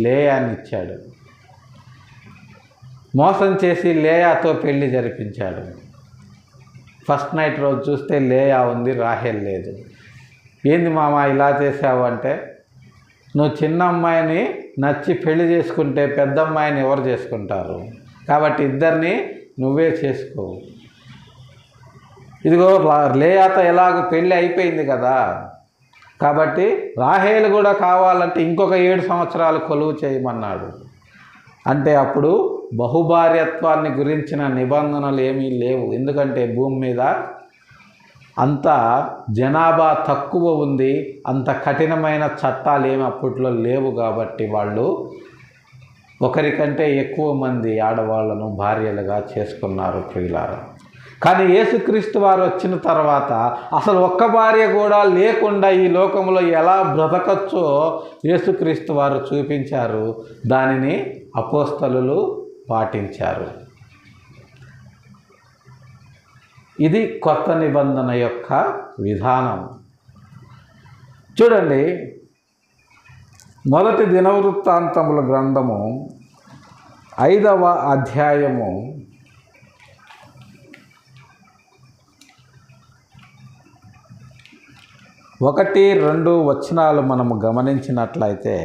లేయాని ఇచ్చాడు. మోసం చేసి లేయాతో పెళ్లి జరిపించాడు. ఫస్ట్ నైట్ రోజు చూస్తే లేయా ఉంది, రాహేల్ లేదు. ఏంది మామ ఇలా చేసావు అంటే, నువ్వు చిన్న అమ్మాయిని నచ్చి పెళ్లి చేసుకుంటే పెద్ద అమ్మాయిని ఎవరు చేసుకుంటారు, కాబట్టి ఇద్దరిని నువ్వే చేసుకో. ఇదిగో లేయాతో ఎలాగో పెళ్ళి అయిపోయింది కదా, కాబట్టి రాహేలు కూడా కావాలంటే ఇంకొక 7 సంవత్సరాలు కొలువు చేయమన్నాడు. అంటే అప్పుడు బహుభార్యత్వాన్ని గురించిన నిబంధనలు ఏమీ లేవు. ఎందుకంటే భూమి మీద అంత జనాభా తక్కువ ఉంది, అంత కఠినమైన చట్టాలు ఏమి అప్పట్లో లేవు. కాబట్టి వాళ్ళు ఒకరికంటే ఎక్కువ మంది ఆడవాళ్లను భార్యలుగా చేసుకున్నారు ప్రియులారా. కానీ యేసుక్రీస్తు వారు వచ్చిన తర్వాత అసలు ఒక్క భార్య కూడా లేకుండా ఈ లోకంలో ఎలా బ్రతకచ్చో యేసుక్రీస్తు వారు చూపించారు. దానిని అపోస్తలులు పాటించారు. ఇది కొత్త నిబంధన యొక్క విధానం. చూడండి, మొదటి దినవృత్తాంతముల గ్రంథము 5వ అధ్యాయము 1-2 వచనాలు మనము గమనించినట్లయితే,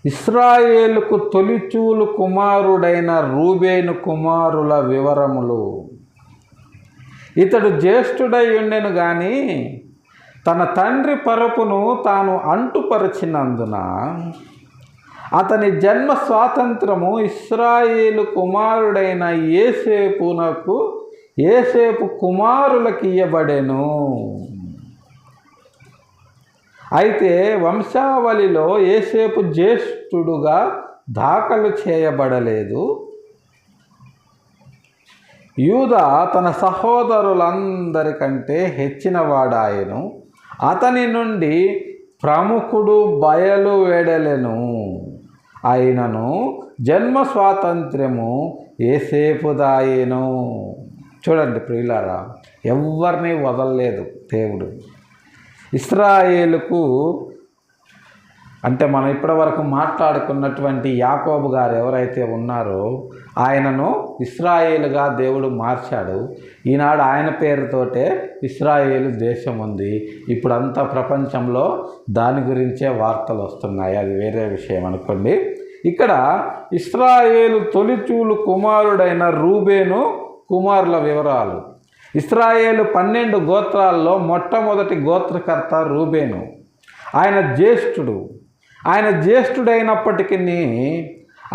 ఇశ్రాయేలుకు తొలిచూలు కుమారుడైన రూబేను కుమారుల వివరములు. ఇతడు జ్యేష్ఠుడై ఉండెను గాని తన తండ్రి పరుపును తాను అంటుపరచినందున అతని జన్మ స్వాతంత్రము ఇశ్రాయేలు కుమారుడైన యోసేపు కుమారులకు ఇయ్యబడెను. అయితే వంశావళిలో యోసేపు జ్యేష్ఠుడుగా దాఖలు చేయబడలేదు. యూదా తన సహోదరులందరికంటే హెచ్చినవాడాయను. అతని నుండి ప్రముఖుడు బయలువెడలెను. అయినను జన్మ స్వాతంత్ర్యము యోసేపుదాయెను. చూడండి ప్రియులారా, ఎవరిని వదలలేదు దేవుడు. ఇశ్రాయేలుకు అంటే మనం ఇప్పటివరకు మాట్లాడుకున్నటువంటి యాకోబు గారు ఎవరైతే ఉన్నారో ఆయనను ఇశ్రాయేలుగా దేవుడు మార్చాడు. ఈనాడు ఆయన పేరుతోటే ఇశ్రాయేలు దేశం ఉంది. ఇప్పుడంతా ప్రపంచంలో దాని గురించే వార్తలు వస్తున్నాయి, అది వేరే విషయం అనుకోండి. ఇక్కడ ఇశ్రాయేలు తొలిచూలు కుమారుడైన రూబేను కుమారుల వివరాలు. ఇశ్రాయేలు 12 గోత్రాల్లో మొట్టమొదటి గోత్రకర్త రూబేను. ఆయన జ్యేష్ఠుడు. ఆయన జ్యేష్ఠుడైనప్పటికీ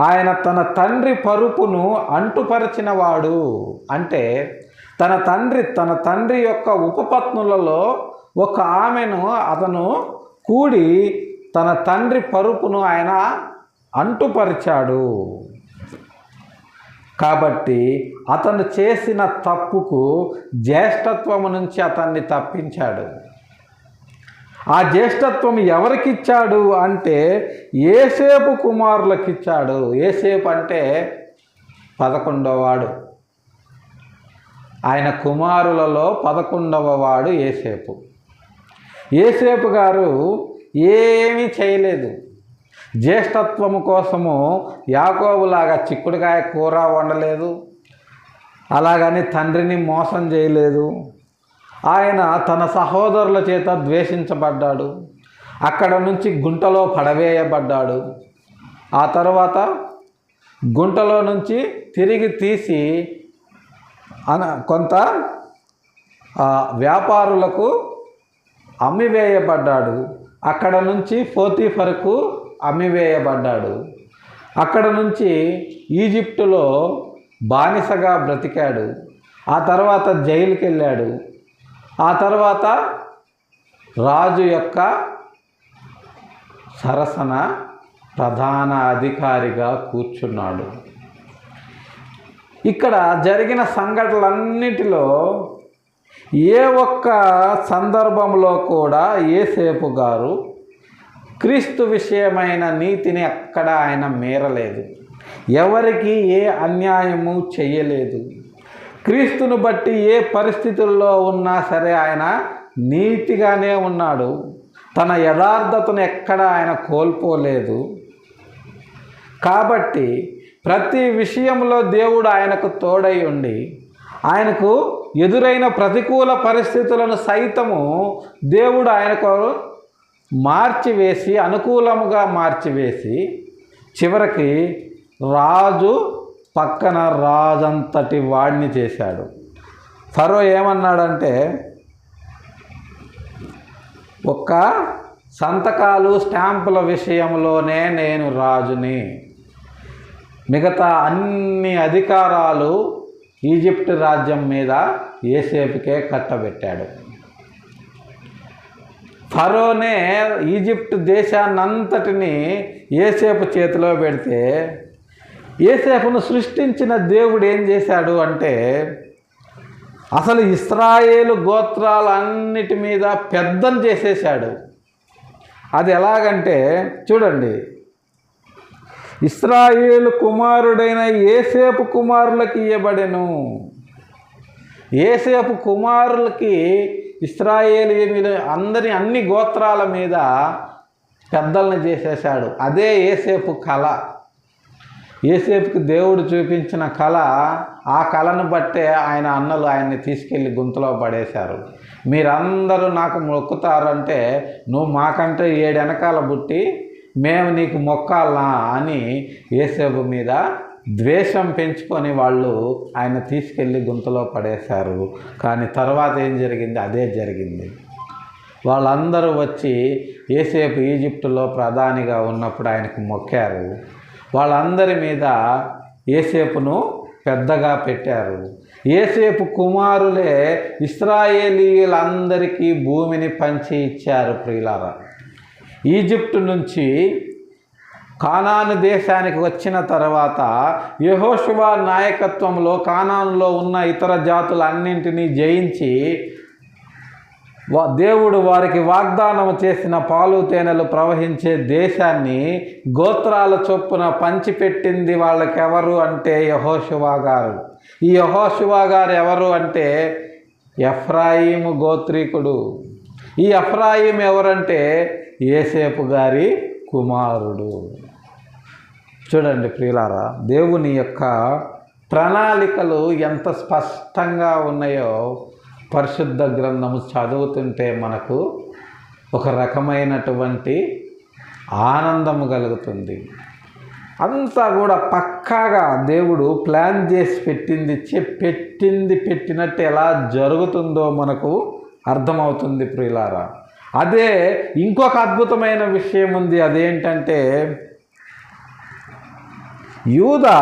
ఆయన తన తండ్రి పరుపును అంటుపరచినవాడు. అంటే తన తండ్రి యొక్క ఉపపత్నులలో ఒక ఆమెను అతను కూడి తన తండ్రి పరుపును ఆయన అంటుపరిచాడు. కాబట్టి అతను చేసిన తప్పుకు జ్యేష్ఠత్వము నుంచి అతన్ని తప్పించాడు. ఆ జ్యేష్ఠత్వం ఎవరికిచ్చాడు అంటే యోసేపు కుమారులకు ఇచ్చాడు. యోసేపు అంటే 11వ వాడు. ఆయన కుమారులలో 11వ వాడు యోసేపు. యోసేపు గారు ఏమీ చేయలేదు. జ్యేష్ఠత్వము కోసము యాకోబులాగా చిక్కుడుకాయ కూర వండలేదు, అలాగని తండ్రిని మోసం చేయలేదు. ఆయన తన సహోదరుల చేత ద్వేషించబడ్డాడు. అక్కడ నుంచి గుంటలో పడవేయబడ్డాడు. ఆ తర్వాత గుంటలో నుంచి తిరిగి తీసి కొంత వ్యాపారులకు అమ్మివేయబడ్డాడు. అక్కడ నుంచి పోతీఫరుకు అమ్మివేయబడ్డాడు. అక్కడ నుంచి ఈజిప్టులో బానిసగా బ్రతికాడు. ఆ తర్వాత జైలుకి వెళ్ళాడు. ఆ తర్వాత రాజు యొక్క సరసన ప్రధాన అధికారిగా కూర్చున్నాడు. ఇక్కడ జరిగిన సంఘటనలన్నిటిలో ఏ ఒక్క సందర్భంలో కూడా యోసేపు గారు క్రీస్తు విషయమైన నీతిని అక్కడ ఆయన మీరలేదు. ఎవరికి ఏ అన్యాయము చెయ్యలేదు. క్రీస్తును బట్టి ఏ పరిస్థితుల్లో ఉన్నా సరే ఆయన నీతిగానే ఉన్నాడు. తన యథార్థతను ఎక్కడ ఆయన కోల్పోలేదు. కాబట్టి ప్రతి విషయంలో దేవుడు ఆయనకు తోడై ఉండి ఆయనకు ఎదురైన ప్రతికూల పరిస్థితులను సైతము దేవుడు ఆయనకు మార్చివేసి అనుకూలముగా మార్చివేసి చివరికి రాజు పక్కన రాజంతటి వాడిని చేశాడు. ఫరో ఏమన్నాడంటే, ఒక్క సంతకాలు స్టాంపుల విషయంలోనే నేను రాజుని, మిగతా అన్ని అధికారాలు ఈజిప్ట్ రాజ్యం మీద యోసేపుకే కట్టబెట్టాడు. ఫరోనే ఈజిప్ట్ దేశాన్నంతటిని యోసేపు చేతిలో పెడితే యోసేపును సృష్టించిన దేవుడు ఏం చేశాడు అంటే అసలు ఇశ్రాయేలు గోత్రాలన్నిటి మీద పెద్దను చేసేశాడు. అది ఎలాగంటే చూడండి, ఇశ్రాయేలు కుమారుడైన యోసేపు కుమారులకు ఇయ్యబడెను. యోసేపు కుమారులకి ఇశ్రాయేలీయుల అన్ని గోత్రాల మీద పెద్దలను చేసేశాడు. అదే యోసేపు కళ. యోసేపుకి దేవుడు చూపించిన కళ. ఆ కళను బట్టే ఆయన అన్నలు ఆయన్ని తీసుకెళ్ళి గుంతలో పడేశారు. మీరందరూ నాకు మొక్కుతారంటే నువ్వు మాకంటే 7 వెనకాల పుట్టి మేము నీకు మొక్కాలా అని యోసేపు మీద ద్వేషం పెంచుకొని వాళ్ళు ఆయన తీసుకెళ్ళి గుంతలో పడేశారు. కానీ తర్వాత ఏం జరిగింది? అదే జరిగింది. వాళ్ళందరూ వచ్చి యోసేపు ఈజిప్టులో ప్రధానిగా ఉన్నప్పుడు ఆయనకు మొక్కారు. వాళ్ళందరి మీద యోసేపును పెద్దగా పెట్టారు. యోసేపు కుమారులే ఇశ్రాయేలీయులందరికీ భూమిని పంచి ఇచ్చారు. ప్రియులారా, ఈజిప్టు నుంచి కానాను దేశానికి వచ్చిన తర్వాత యెహోషువ నాయకత్వంలో కానానులో ఉన్న ఇతర జాతులన్నింటినీ జయించి దేవుడు వారికి వాగ్దానం చేసిన పాలు తేనెలు ప్రవహించే దేశాన్ని గోత్రాల చొప్పున పంచిపెట్టింది వాళ్ళకెవరు అంటే యెహోషువ గారు. ఈ యెహోషువ గారు ఎవరు అంటే ఎఫ్రాయిము గోత్రీకుడు. ఈ ఎఫ్రాయిం ఎవరంటే యోసేపు గారి కుమారుడు. చూడండి ప్రియులారా, దేవుని యొక్క ప్రణాళికలు ఎంత స్పష్టంగా ఉన్నాయో పరిశుద్ధ గ్రంథము చదువుతుంటే మనకు ఒక రకమైనటువంటి ఆనందము కలుగుతుంది. అంతా కూడా పక్కాగా దేవుడు ప్లాన్ చేసి పెట్టినట్టు ఎలా జరుగుతుందో మనకు అర్థమవుతుంది ప్రియులారా. అదే ఇంకొక అద్భుతమైన విషయం ఉంది. అదేంటంటే యూదా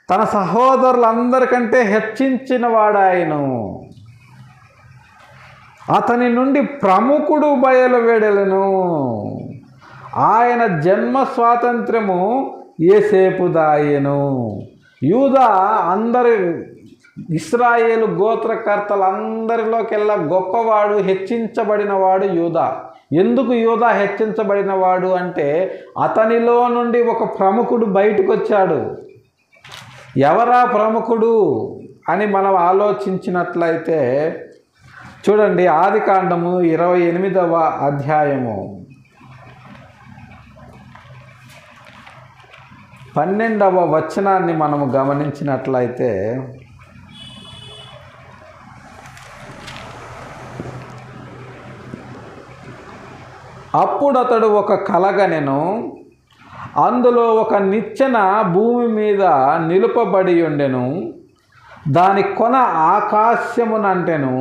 తన సహోదరులందరికంటే హెచ్చించిన వాడాయను. అతని నుండి ప్రముఖుడు బయలువెడలను. ఆయన జన్మ స్వాతంత్ర్యము యోసేపుదాయెను. యూదా అందరి ఇశ్రాయేలు గోత్రకర్తలందరిలోకెల్లా గొప్పవాడు, హెచ్చించబడినవాడు యూదా. ఎందుకు యూదా హెచ్చించబడినవాడు అంటే అతనిలో నుండి ఒక ప్రముఖుడు బయటకు వచ్చాడు. ఎవరా ప్రముఖుడు అని మనం ఆలోచించినట్లయితే చూడండి, ఆదికాండము 28వ అధ్యాయము 12వ వచనాన్ని మనము గమనించినట్లయితే అప్పుడు అతడు ఒక కలగనెను, అందులో ఒక నిచ్చెన భూమి మీద నిలుపబడి ఉండెను, దాని కొన ఆకాశమునంటెను,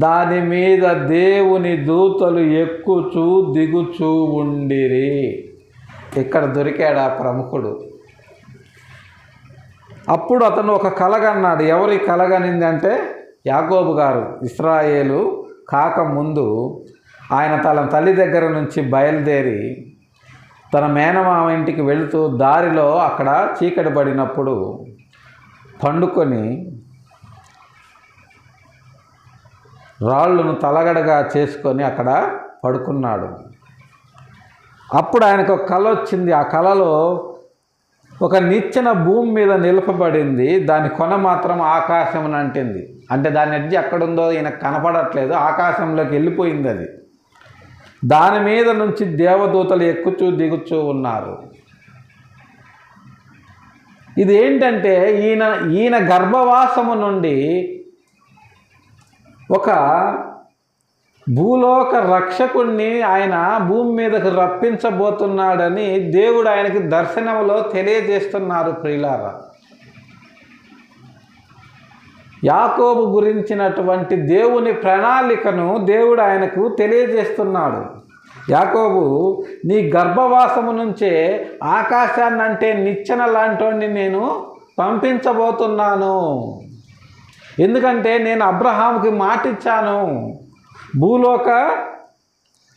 దాని మీద దేవుని దూతలు ఎక్కుచూ దిగుచూ ఉండిరి. ఇక్కడ దొరికాడు ఆ ప్రముఖుడు. అప్పుడు అతను ఒక కలగన్నాడు. ఎవరి కలగనింది అంటే యాకోబు గారు. ఇశ్రాయేలు కాకముందు ఆయన తన తల్లి దగ్గర నుంచి బయలుదేరి తన మేనమామ ఇంటికి వెళుతూ దారిలో అక్కడ చీకటి పడినప్పుడు పండుకొని రాళ్ళను తలగడగా చేసుకొని అక్కడ పడుకున్నాడు. అప్పుడు ఆయనకు ఒక కళ వచ్చింది. ఆ కళలో ఒక నిచ్చెన భూమి మీద నిలపబడింది, దాని కొన మాత్రం ఆకాశం అంటింది. అంటే దాని ఎడ్జ్ ఎక్కడుందో ఈయనకు కనపడట్లేదు, ఆకాశంలోకి వెళ్ళిపోయింది అది. దాని మీద నుంచి దేవదూతలు ఎక్కుచూ దిగుచూ ఉన్నారు. ఇది ఏంటంటే ఈయన గర్భవాసము నుండి ఒక భూలోక రక్షకుణ్ణి ఆయన భూమి మీదకు రప్పించబోతున్నాడని దేవుడు ఆయనకి దర్శనంలో తెలియజేస్తున్నారు. ప్రియులారా, యాకోబు గురించినటువంటి దేవుని ప్రణాళికను దేవుడు ఆయనకు తెలియజేస్తున్నాడు. యాకోబు, నీ గర్భవాసము నుంచే ఆకాశాన్ని అంటే నిచ్చెన లాంటి నేను పంపించబోతున్నాను. ఎందుకంటే నేను అబ్రహాముకి మాటిచ్చాను, భూలోక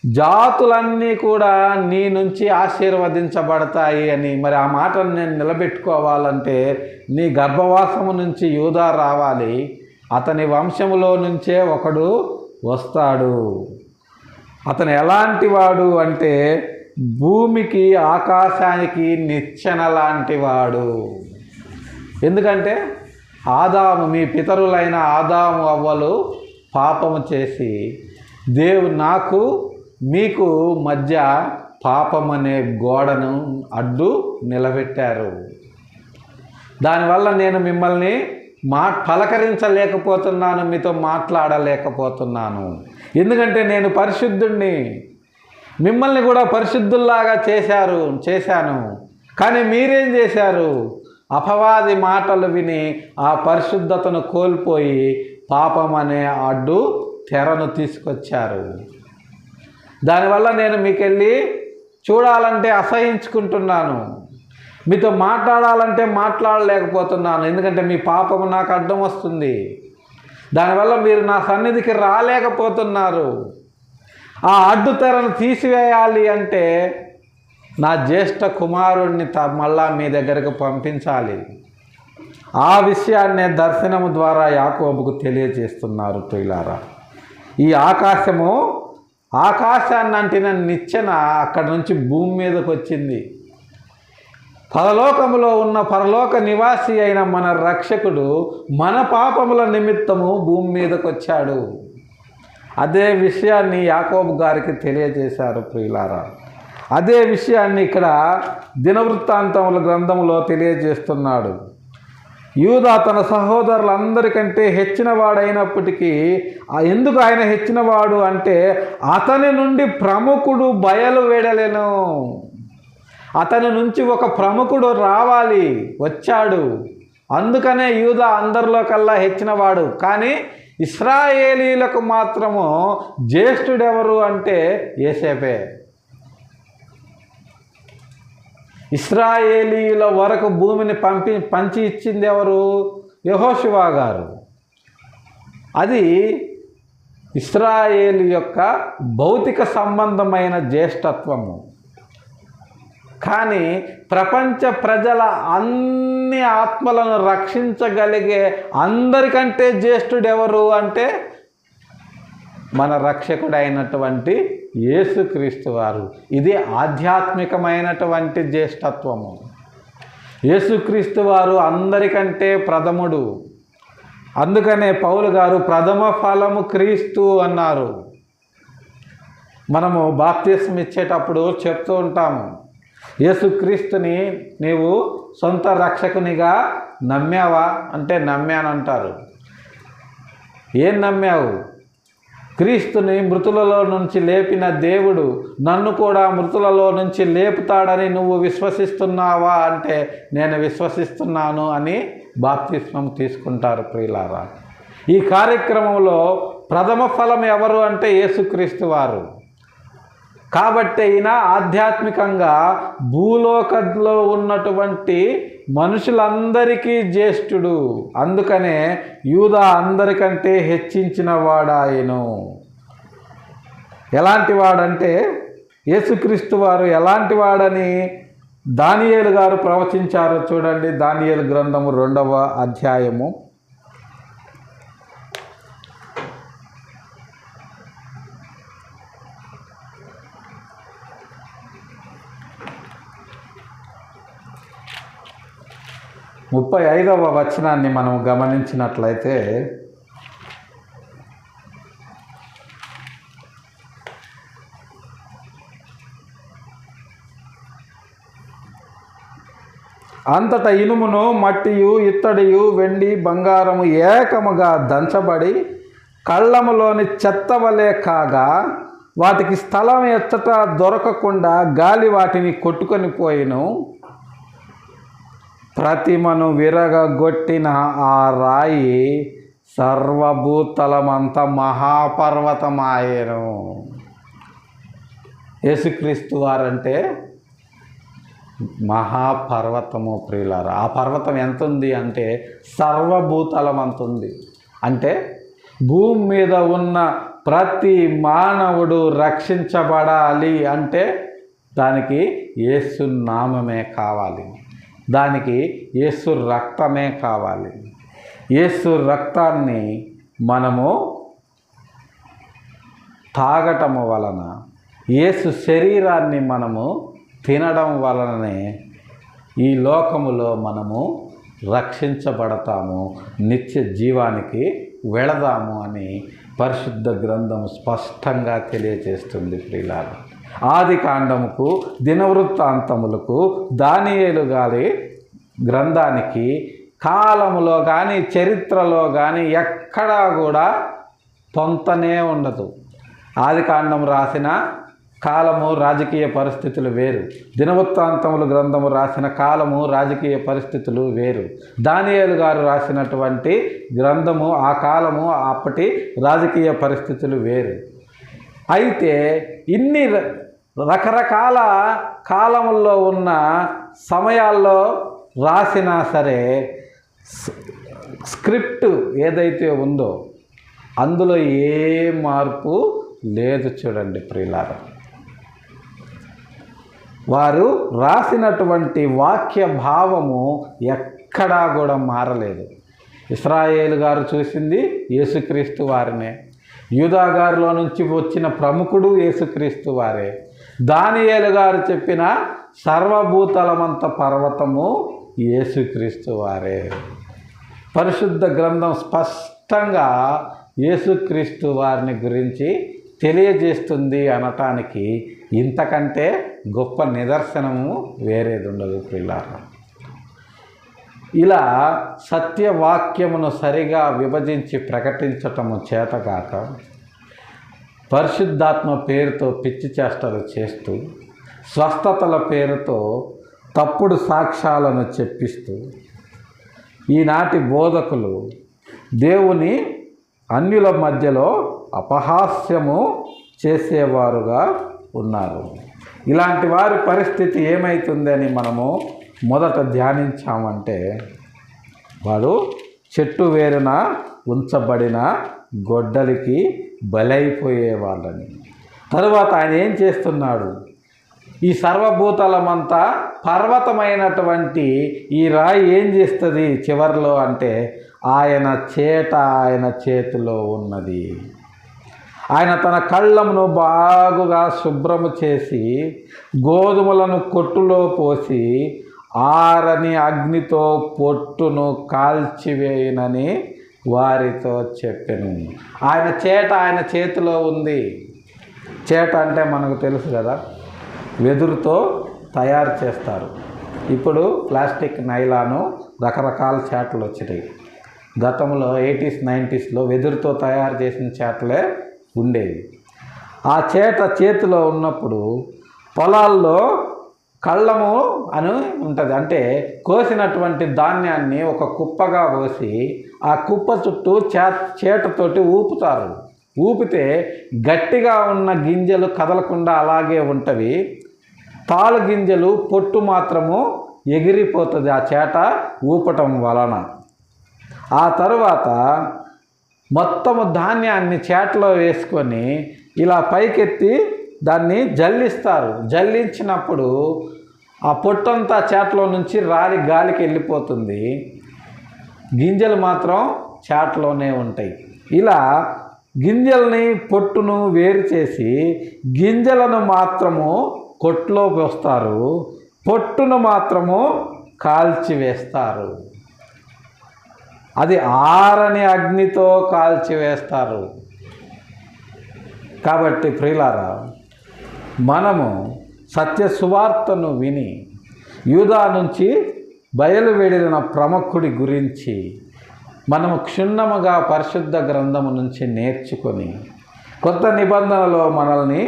జాతులన్నీ కూడా నీ నుంచి ఆశీర్వదించబడతాయి అని. మరి ఆ మాటను నేను నిలబెట్టుకోవాలంటే నీ గర్భవాసము నుంచి యూదా రావాలి, అతని వంశములో నుంచే ఒకడు వస్తాడు. అతను ఎలాంటి వాడు అంటే భూమికి ఆకాశానికి నిచ్చెన లాంటి వాడు. ఎందుకంటే ఆదాము, మీ పితరులైన ఆదాము అవ్వలు పాపము చేసి నాకు మీకు మధ్య పాపమనే గోడను అడ్డు నిలబెట్టారు. దానివల్ల నేను మిమ్మల్ని పలకరించలేకపోతున్నాను, మీతో మాట్లాడలేకపోతున్నాను. ఎందుకంటే నేను పరిశుద్ధుణ్ణి, మిమ్మల్ని కూడా పరిశుద్ధుల్లాగా చేశాను. కానీ మీరేం చేశారు? అపవాది మాటలు విని ఆ పరిశుద్ధతను కోల్పోయి పాపం అనే అడ్డు తెరను తీసుకొచ్చారు. దానివల్ల నేను మీకెళ్ళి చూడాలంటే అసహించుకుంటున్నాను, మీతో మాట్లాడాలంటే మాట్లాడలేకపోతున్నాను. ఎందుకంటే మీ పాపము నాకు అడ్డం వస్తుంది. దానివల్ల మీరు నా సన్నిధికి రాలేకపోతున్నారు. ఆ అడ్డు తెరను తీసివేయాలి అంటే నా జ్యేష్ఠ కుమారుణ్ణి మళ్ళా మీ దగ్గరకు పంపించాలి. ఆ విషయాన్నే దర్శనము ద్వారా యాకోబుకు తెలియజేస్తున్నారు ప్రియులారా. ఈ ఆకాశాన్ని అంటిన నిచ్చెన అక్కడి నుంచి భూమి మీదకి వచ్చింది. పరలోకములో ఉన్న పరలోక నివాసి అయిన మన రక్షకుడు మన పాపముల నిమిత్తము భూమి మీదకి వచ్చాడు. అదే విషయాన్ని యాకోబు గారికి తెలియజేశారు ప్రియులారా. అదే విషయాన్ని ఇక్కడ దినవృత్తాంతముల గ్రంథంలో తెలియజేస్తున్నాడు. యూదా తన సహోదరులందరికంటే హెచ్చినవాడైనప్పటికీ ఎందుకు ఆయన హెచ్చినవాడు అంటే అతని నుండి ప్రముఖుడు బయలు వెడలెను. అతని నుంచి ఒక ప్రముఖుడు వచ్చాడు. అందుకనే యూదా అందరిలో కల్లా హెచ్చినవాడు. కానీ ఇశ్రాయేలీలకు మాత్రము జ్యేష్ఠుడెవరు అంటే యోసేపే. ఇశ్రాయేలీల వరకు భూమిని పంచి ఇచ్చింది ఎవరు? యెహోషువ గారు. అది ఇశ్రాయేలు యొక్క భౌతిక సంబంధమైన జ్యేష్ఠత్వము. కానీ ప్రపంచ ప్రజల అన్ని ఆత్మలను రక్షించగలిగే అందరికంటే జ్యేష్ఠుడెవరు అంటే మన రక్షకుడైనటువంటి యేసుక్రీస్తు వారు. ఇది ఆధ్యాత్మికమైనటువంటి జ్యేష్ఠత్వము. యేసుక్రీస్తు వారు అందరికంటే ప్రథముడు. అందుకనే పౌలు గారు ప్రథమ ఫలము క్రీస్తు అన్నారు. మనము బాప్తిస్మం ఇచ్చేటప్పుడు చెప్తూ ఉంటాము, యేసుక్రీస్తుని నీవు సొంత రక్షకునిగా నమ్మావా అంటే నమ్మానంటారు. ఏం నమ్మావు? క్రీస్తుని మృతులలో నుంచి లేపిన దేవుడు నన్ను కూడా మృతులలో నుంచి లేపుతాడని నువ్వు విశ్వసిస్తున్నావా అంటే నేను విశ్వసిస్తున్నాను అని బాప్తిస్మం తీసుకుంటారు ప్రియులారా. ఈ కార్యక్రమంలో ప్రథమ ఫలం ఎవరు అంటే యేసుక్రీస్తు వారు. కాబట్టి ఈయన ఆధ్యాత్మికంగా భూలోకంలో ఉన్నటువంటి మనుషులందరికీ జ్యేష్ఠుడు. అందుకనే యూదా అందరికంటే హెచ్చించిన వాడాయను. ఎలాంటి వాడంటే యేసుక్రీస్తు వారు ఎలాంటి వాడని దానియేలు గారు ప్రవచించారు. చూడండి, దానియేలు గ్రంథము 2వ అధ్యాయము 35వ వచనాన్ని మనం గమనించినట్లయితే, అంతటా ఇనుమును మట్టియు ఇత్తడియు వెండి బంగారము ఏకముగా దంచబడి కళ్ళములోని చెత్త వలె కాగా వాటికి స్థలం ఎచ్చట దొరకకుండా గాలి వాటిని కొట్టుకొని పోయిను. ప్రతిమను విరగగొట్టిన ఆ రాయి సర్వభూతలమంతా మహాపర్వతమాయెను. యేసుక్రీస్తు వారంటే మహాపర్వతము ప్రియులారా. ఆ పర్వతం ఎంత ఉంది అంటే సర్వభూతలం అంత ఉంది. అంటే భూమి మీద ఉన్న ప్రతి మానవుడు రక్షించబడాలి అంటే దానికి యేసు నామమే కావాలి, దానికి యేసు రక్తమే కావాలి. యేసు రక్తాన్ని మనము తాగటము వలన, యేసు శరీరాన్ని మనము తినడం వలననే ఈ లోకములో మనము రక్షించబడతాము, నిత్య జీవానికి వెళదాము అని పరిశుద్ధ గ్రంథం స్పష్టంగా తెలియజేస్తుంది ప్రియులారా. ఆది కాండముకు, దినవృత్తాంతములకు, దానియేలు గారి గ్రంథానికి కాలములో కానీ చరిత్రలో కానీ ఎక్కడా కూడా పొంతనే ఉండదు. ఆది కాండం రాసిన కాలము రాజకీయ పరిస్థితులు వేరు. దినవృత్తాంతములు గ్రంథము రాసిన కాలము రాజకీయ పరిస్థితులు వేరు. దానియేలు గారు రాసినటువంటి గ్రంథము ఆ కాలము అప్పటి రాజకీయ పరిస్థితులు వేరు. అయితే ఇన్ని రకరకాల కాలముల్లో ఉన్న సమయాల్లో రాసినా సరే స్క్రిప్ట్ ఏదైతే ఉందో అందులో ఏ మార్పు లేదు. చూడండి ప్రియులారా, వారు రాసినటువంటి వాక్య భావము ఎక్కడా కూడా మారలేదు. ఇశ్రాయేలు గారు చూసింది యేసుక్రీస్తు వారినే. యూదా గారిలో నుంచి వచ్చిన ప్రముఖుడు యేసుక్రీస్తు వారే. దానియేలు గారు చెప్పిన సర్వభూతలమంత పర్వతము యేసుక్రీస్తు వారే. పరిశుద్ధ గ్రంథం స్పష్టంగా యేసుక్రీస్తు వారిని గురించి తెలియజేస్తుంది అనటానికి ఇంతకంటే గొప్ప నిదర్శనము వేరేది ఉండదు ప్రియులారా. ఇలా సత్యవాక్యమును సరిగా విభజించి ప్రకటించటము చేతగాక పరిశుద్ధాత్మ పేరుతో పిచ్చి చేష్టలు చేస్తూ, స్వస్థతల పేరుతో తప్పుడు సాక్ష్యాలను చెప్పిస్తూ ఈనాటి బోధకులు దేవుని అన్యుల మధ్యలో అపహాస్యము చేసేవారుగా ఉన్నారు. ఇలాంటి వారి పరిస్థితి ఏమవుతుందని మనము మొదట ధ్యానించామంటే, వాడు చెట్టు వేరున ఉంచబడిన గొడ్డలికి బలైపోయేవాళ్ళని. తరువాత ఆయన ఏం చేస్తున్నాడు? ఈ సర్వభూతలమంతా పర్వతమైనటువంటి ఈ రాయి ఏం చేస్తుంది చివరిలో అంటే, ఆయన చేతిలో ఉన్నది. ఆయన తన కళ్ళమును బాగుగా శుభ్రము చేసి గోధుమలను కొట్టులో పోసి ఆరని అగ్నితో పొట్టును కాల్చివేయనని వారితో చెప్పెను. ఆయన చేతిలో ఉంది. చేట అంటే మనకు తెలుసు కదా, వెదురుతో తయారు చేస్తారు. ఇప్పుడు ప్లాస్టిక్, నైలాను రకరకాల చేటలు వచ్చినాయి. గతంలో 80s 90sలో వెదురుతో తయారు చేసిన చేటలే ఉండేవి. ఆ చేతిలో ఉన్నప్పుడు పొలాల్లో కళ్ళము అని ఉంటుంది. అంటే కోసినటువంటి ధాన్యాన్ని ఒక కుప్పగా పోసి ఆ కుప్ప చుట్టూ చేటతోటి ఊపుతారు. ఊపితే గట్టిగా ఉన్న గింజలు కదలకుండా అలాగే ఉంటవి. తాలు గింజలు పొట్టు మాత్రము ఎగిరిపోతుంది ఆ చేట ఊపటం వలన. ఆ తరువాత మొత్తము ధాన్యాన్ని చేటలో వేసుకొని ఇలా పైకెత్తి దాన్ని జల్లిస్తారు. జల్లించినప్పుడు ఆ పొట్టంతా చేటలో నుంచి రాలి గాలికి వెళ్ళిపోతుంది. గింజలు మాత్రం చేటలోనే ఉంటాయి. ఇలా గింజల్ని పొట్టును వేరు చేసి గింజలను మాత్రము కొట్లో పోస్తారు, పొట్టును మాత్రము కాల్చివేస్తారు. అది ఆరని అగ్నితో కాల్చివేస్తారు. కాబట్టి ప్రియులారా, మనము సత్య సువార్తను విని యూదా నుంచి బయలువెడిన ప్రముఖుడి గురించి మనము క్షుణ్ణముగా పరిశుద్ధ గ్రంథము నుంచి నేర్చుకొని కొత్త నిబంధనలో మనల్ని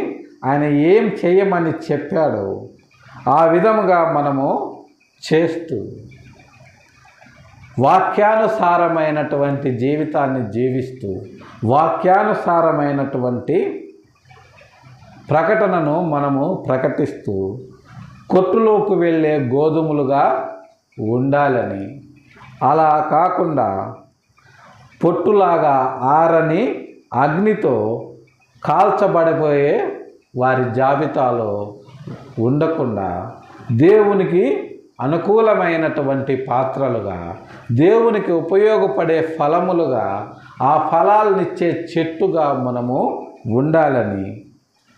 ఆయన ఏం చేయమని చెప్పాడో ఆ విధముగా మనము చేస్తూ వాక్యానుసారమైనటువంటి జీవితాన్ని జీవిస్తూ వాక్యానుసారమైనటువంటి ప్రకటనను మనము ప్రకటిస్తూ కొట్టులోకి వెళ్ళే గోధుమలుగా ఉండాలని, అలా కాకుండా పొట్టులాగా ఆరని అగ్నితో కాల్చబడిపోయే వారి జాబితాలో ఉండకుండా దేవునికి అనుకూలమైనటువంటి పాత్రలుగా, దేవునికి ఉపయోగపడే ఫలములుగా, ఆ ఫలాలనిచ్చే చెట్టుగా మనము ఉండాలని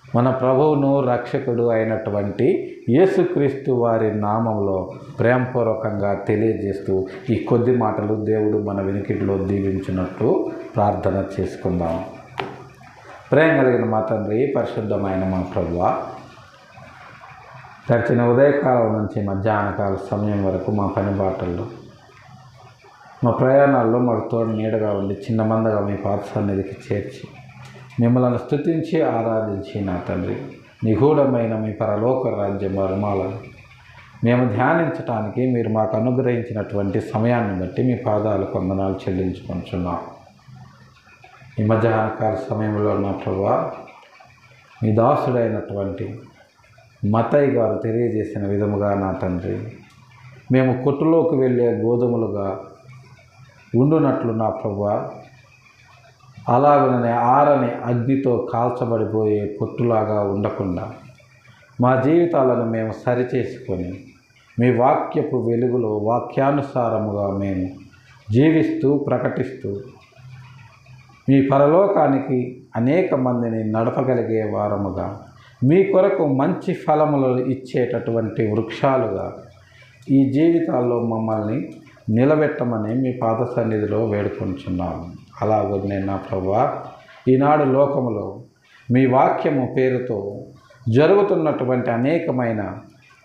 మన ప్రభువును రక్షకుడు అయినటువంటి యేసుక్రీస్తు వారి నామంలో ప్రేమపూర్వకంగా తెలియజేస్తూ ఈ కొద్ది మాటలు దేవుడు మన వెనుకిట్లో దీవించినట్టు ప్రార్థన చేసుకుందాం. ప్రేమ కలిగిన మా తండ్రి, పరిశుద్ధమైన మా ప్రభువా, గడిచిన ఉదయకాలం నుంచి మధ్యాహ్నకాల సమయం వరకు మా పని బాటల్లో, మా ప్రయాణాల్లో మాకు తోడు నీడగా ఉండి చిన్న మందగా మీ పాద సన్నిధికి చేర్చి మిమ్మల్ని స్తుతించి ఆరాధించి నా తండ్రి నిగూఢమైన మీ పరలోక రాజ్య మర్మాలను మేము ధ్యానించటానికి మీరు మాకు అనుగ్రహించినటువంటి సమయాన్ని బట్టి మీ పాదాలు వందనాలు చెల్లించుకుంటున్నాం. ఈ మధ్యాహ్నకాల సమయంలో నా ప్రభువా, మీ దాసుడైనటువంటి మత్తయి గారు తెలియజేసిన విధముగా నా తండ్రి, మేము కొట్టులోకి వెళ్ళే గోధుమలుగా ఉండునట్లు నా ప్రభువా, అలాగనే ఆరని అగ్నితో కాల్చబడిపోయే పొట్టులాగా ఉండకుండా మా జీవితాలను మేము సరిచేసుకొని మీ వాక్యపు వెలుగులో వాక్యానుసారముగా మేము జీవిస్తూ ప్రకటిస్తూ మీ పరలోకానికి అనేక మందిని నడపగలిగే వారముగా, మీ కొరకు మంచి ఫలములు ఇచ్చేటటువంటి వృక్షాలుగా ఈ జీవితాల్లో మమ్మల్ని నిలబెట్టమని మీ పాద సన్నిధిలో వేడుకొంచున్నాము. అలాగనే నా ప్రభువా, ఈనాడు లోకములో మీ వాక్యము పేరుతో జరుగుతున్నటువంటి అనేకమైన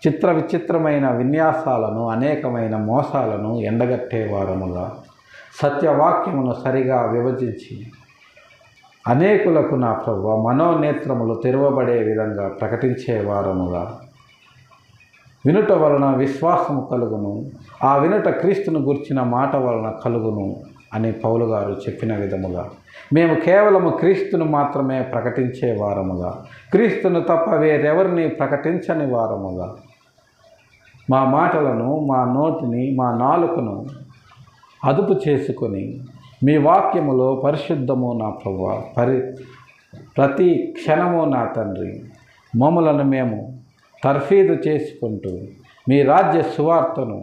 చిత్ర విచిత్రమైన విన్యాసాలను, అనేకమైన మోసాలను ఎండగట్టే వారముగా, సత్యవాక్యమును సరిగా విభజించి అనేకులకు నా ప్రభువా మనోనేత్రములు తెరవబడే విధంగా ప్రకటించే వారముగా, వినుట వలన విశ్వాసము కలుగును, ఆ వినుట క్రీస్తును గుర్చిన మాట వలన కలుగును అని పౌలు గారు చెప్పిన విధముగా మేము కేవలము క్రీస్తును మాత్రమే ప్రకటించే వారముగా, క్రీస్తును తప్ప వేరెవరిని ప్రకటించని వారముగా, మా మాటలను, మా నోటిని, మా నాలుకను అదుపు చేసుకొని మీ వాక్యములో పరిశుద్ధము నా ప్రభువా, ప్రతి క్షణము నా తండ్రి మమ్ములను మేము తర్ఫీదు చేసుకుంటూ మీ రాజ్య సువార్తను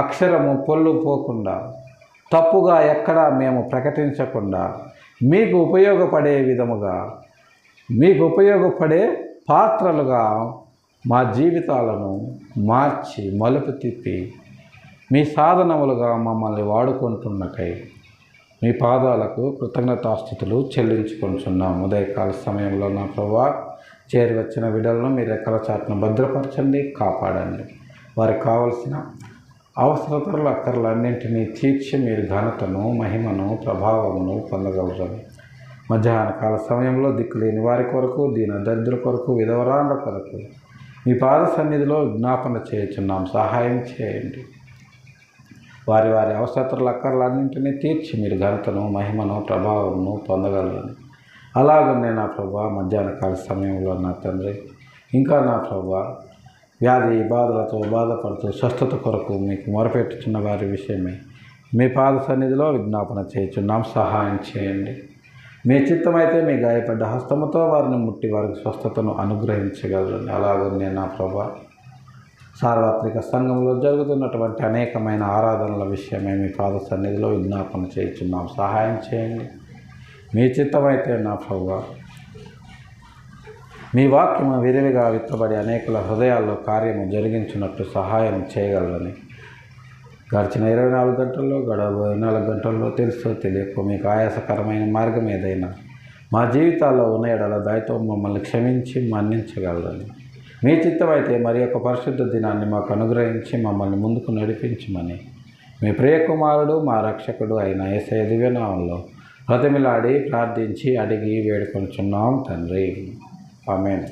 అక్షరము పొల్లు పోకుండా, తప్పుగా ఎక్కడా మేము ప్రకటించకుండా, మీకు ఉపయోగపడే విధముగా, మీకు ఉపయోగపడే పాత్రలుగా మా జీవితాలను మార్చి మలుపు తిప్పి మీ సాధనములుగా మమ్మల్ని వాడుకుంటున్నకై మీ పాదాలకు కృతజ్ఞతాస్తుతులు చెల్లించుకుంటున్నాం. ఉదయకాల సమయంలో నా ప్రభువా, చేరి వచ్చిన బిడ్డలను మీ రెక్కల చాటును భద్రపరచండి, కాపాడండి. వారికి కావలసిన అవసరతలు అక్కర్లన్నింటినీ తీర్చి మీరు ఘనతను, మహిమను, ప్రభావమును పొందగలరని మధ్యాహ్న కాల సమయంలో దిక్కులేని వారి కొరకు, దీన దరిద్రుల కొరకు, విధవరాండ్ల కొరకు మీ పాద సన్నిధిలో విజ్ఞాపన చేయుచున్నాం. సహాయం చేయండి. వారి వారి అవసరతలు అక్కర్లన్నింటినీ తీర్చి మీరు ఘనతను, మహిమను, ప్రభావమును పొందగలరని అలాగనే నా ప్రభువా, మధ్యాహ్న కాల సమయంలో నా తండ్రి ఇంకా నా ప్రభువా, వ్యాధి బాధలతో బాధపడుతూ స్వస్థత కొరకు మీకు మొరపెట్టుచున్న వారి విషయమై మీ పాద సన్నిధిలో విజ్ఞాపన చేయుచున్నాం. సహాయం చేయండి. మీ చిత్తమైతే మీ గాయపడ్డ హస్తముతో వారిని ముట్టి వారికి స్వస్థతను అనుగ్రహించగలరని అలాగనే నా ప్రభువా, సార్వత్రిక సంఘంలో జరుగుతున్నటువంటి అనేకమైన ఆరాధనల విషయమై మీ పాద సన్నిధిలో విజ్ఞాపన చేయుచున్నాం. సహాయం చేయండి. మీ చిత్తమైతే నా ప్రభువా, మీ వాక్యము విరివిగా విత్తబడి అనేకుల హృదయాల్లో కార్యము జరిగించినట్టు సహాయం చేయగలరని గడిచిన 24 గంటల్లో, గడవబోయే 4 గంటల్లో తెలుసో తెలియకో మీకు ఆయాసకరమైన మార్గం ఏదైనా మా జీవితాల్లో ఉన్న ఎడల దయతో మమ్మల్ని క్షమించి మన్నించగలరని, మీ చిత్తమైతే మరి యొక్క పరిశుద్ధ దినాన్ని మాకు అనుగ్రహించి మమ్మల్ని ముందుకు నడిపించమని మీ ప్రియకుమారుడు మా రక్షకుడు అయిన యేసయ్య దివ్యనామంలో ప్రతిమిలాడి ప్రార్థించి అడిగి వేడుకొంచున్నాం తండ్రి. ఆమేన్.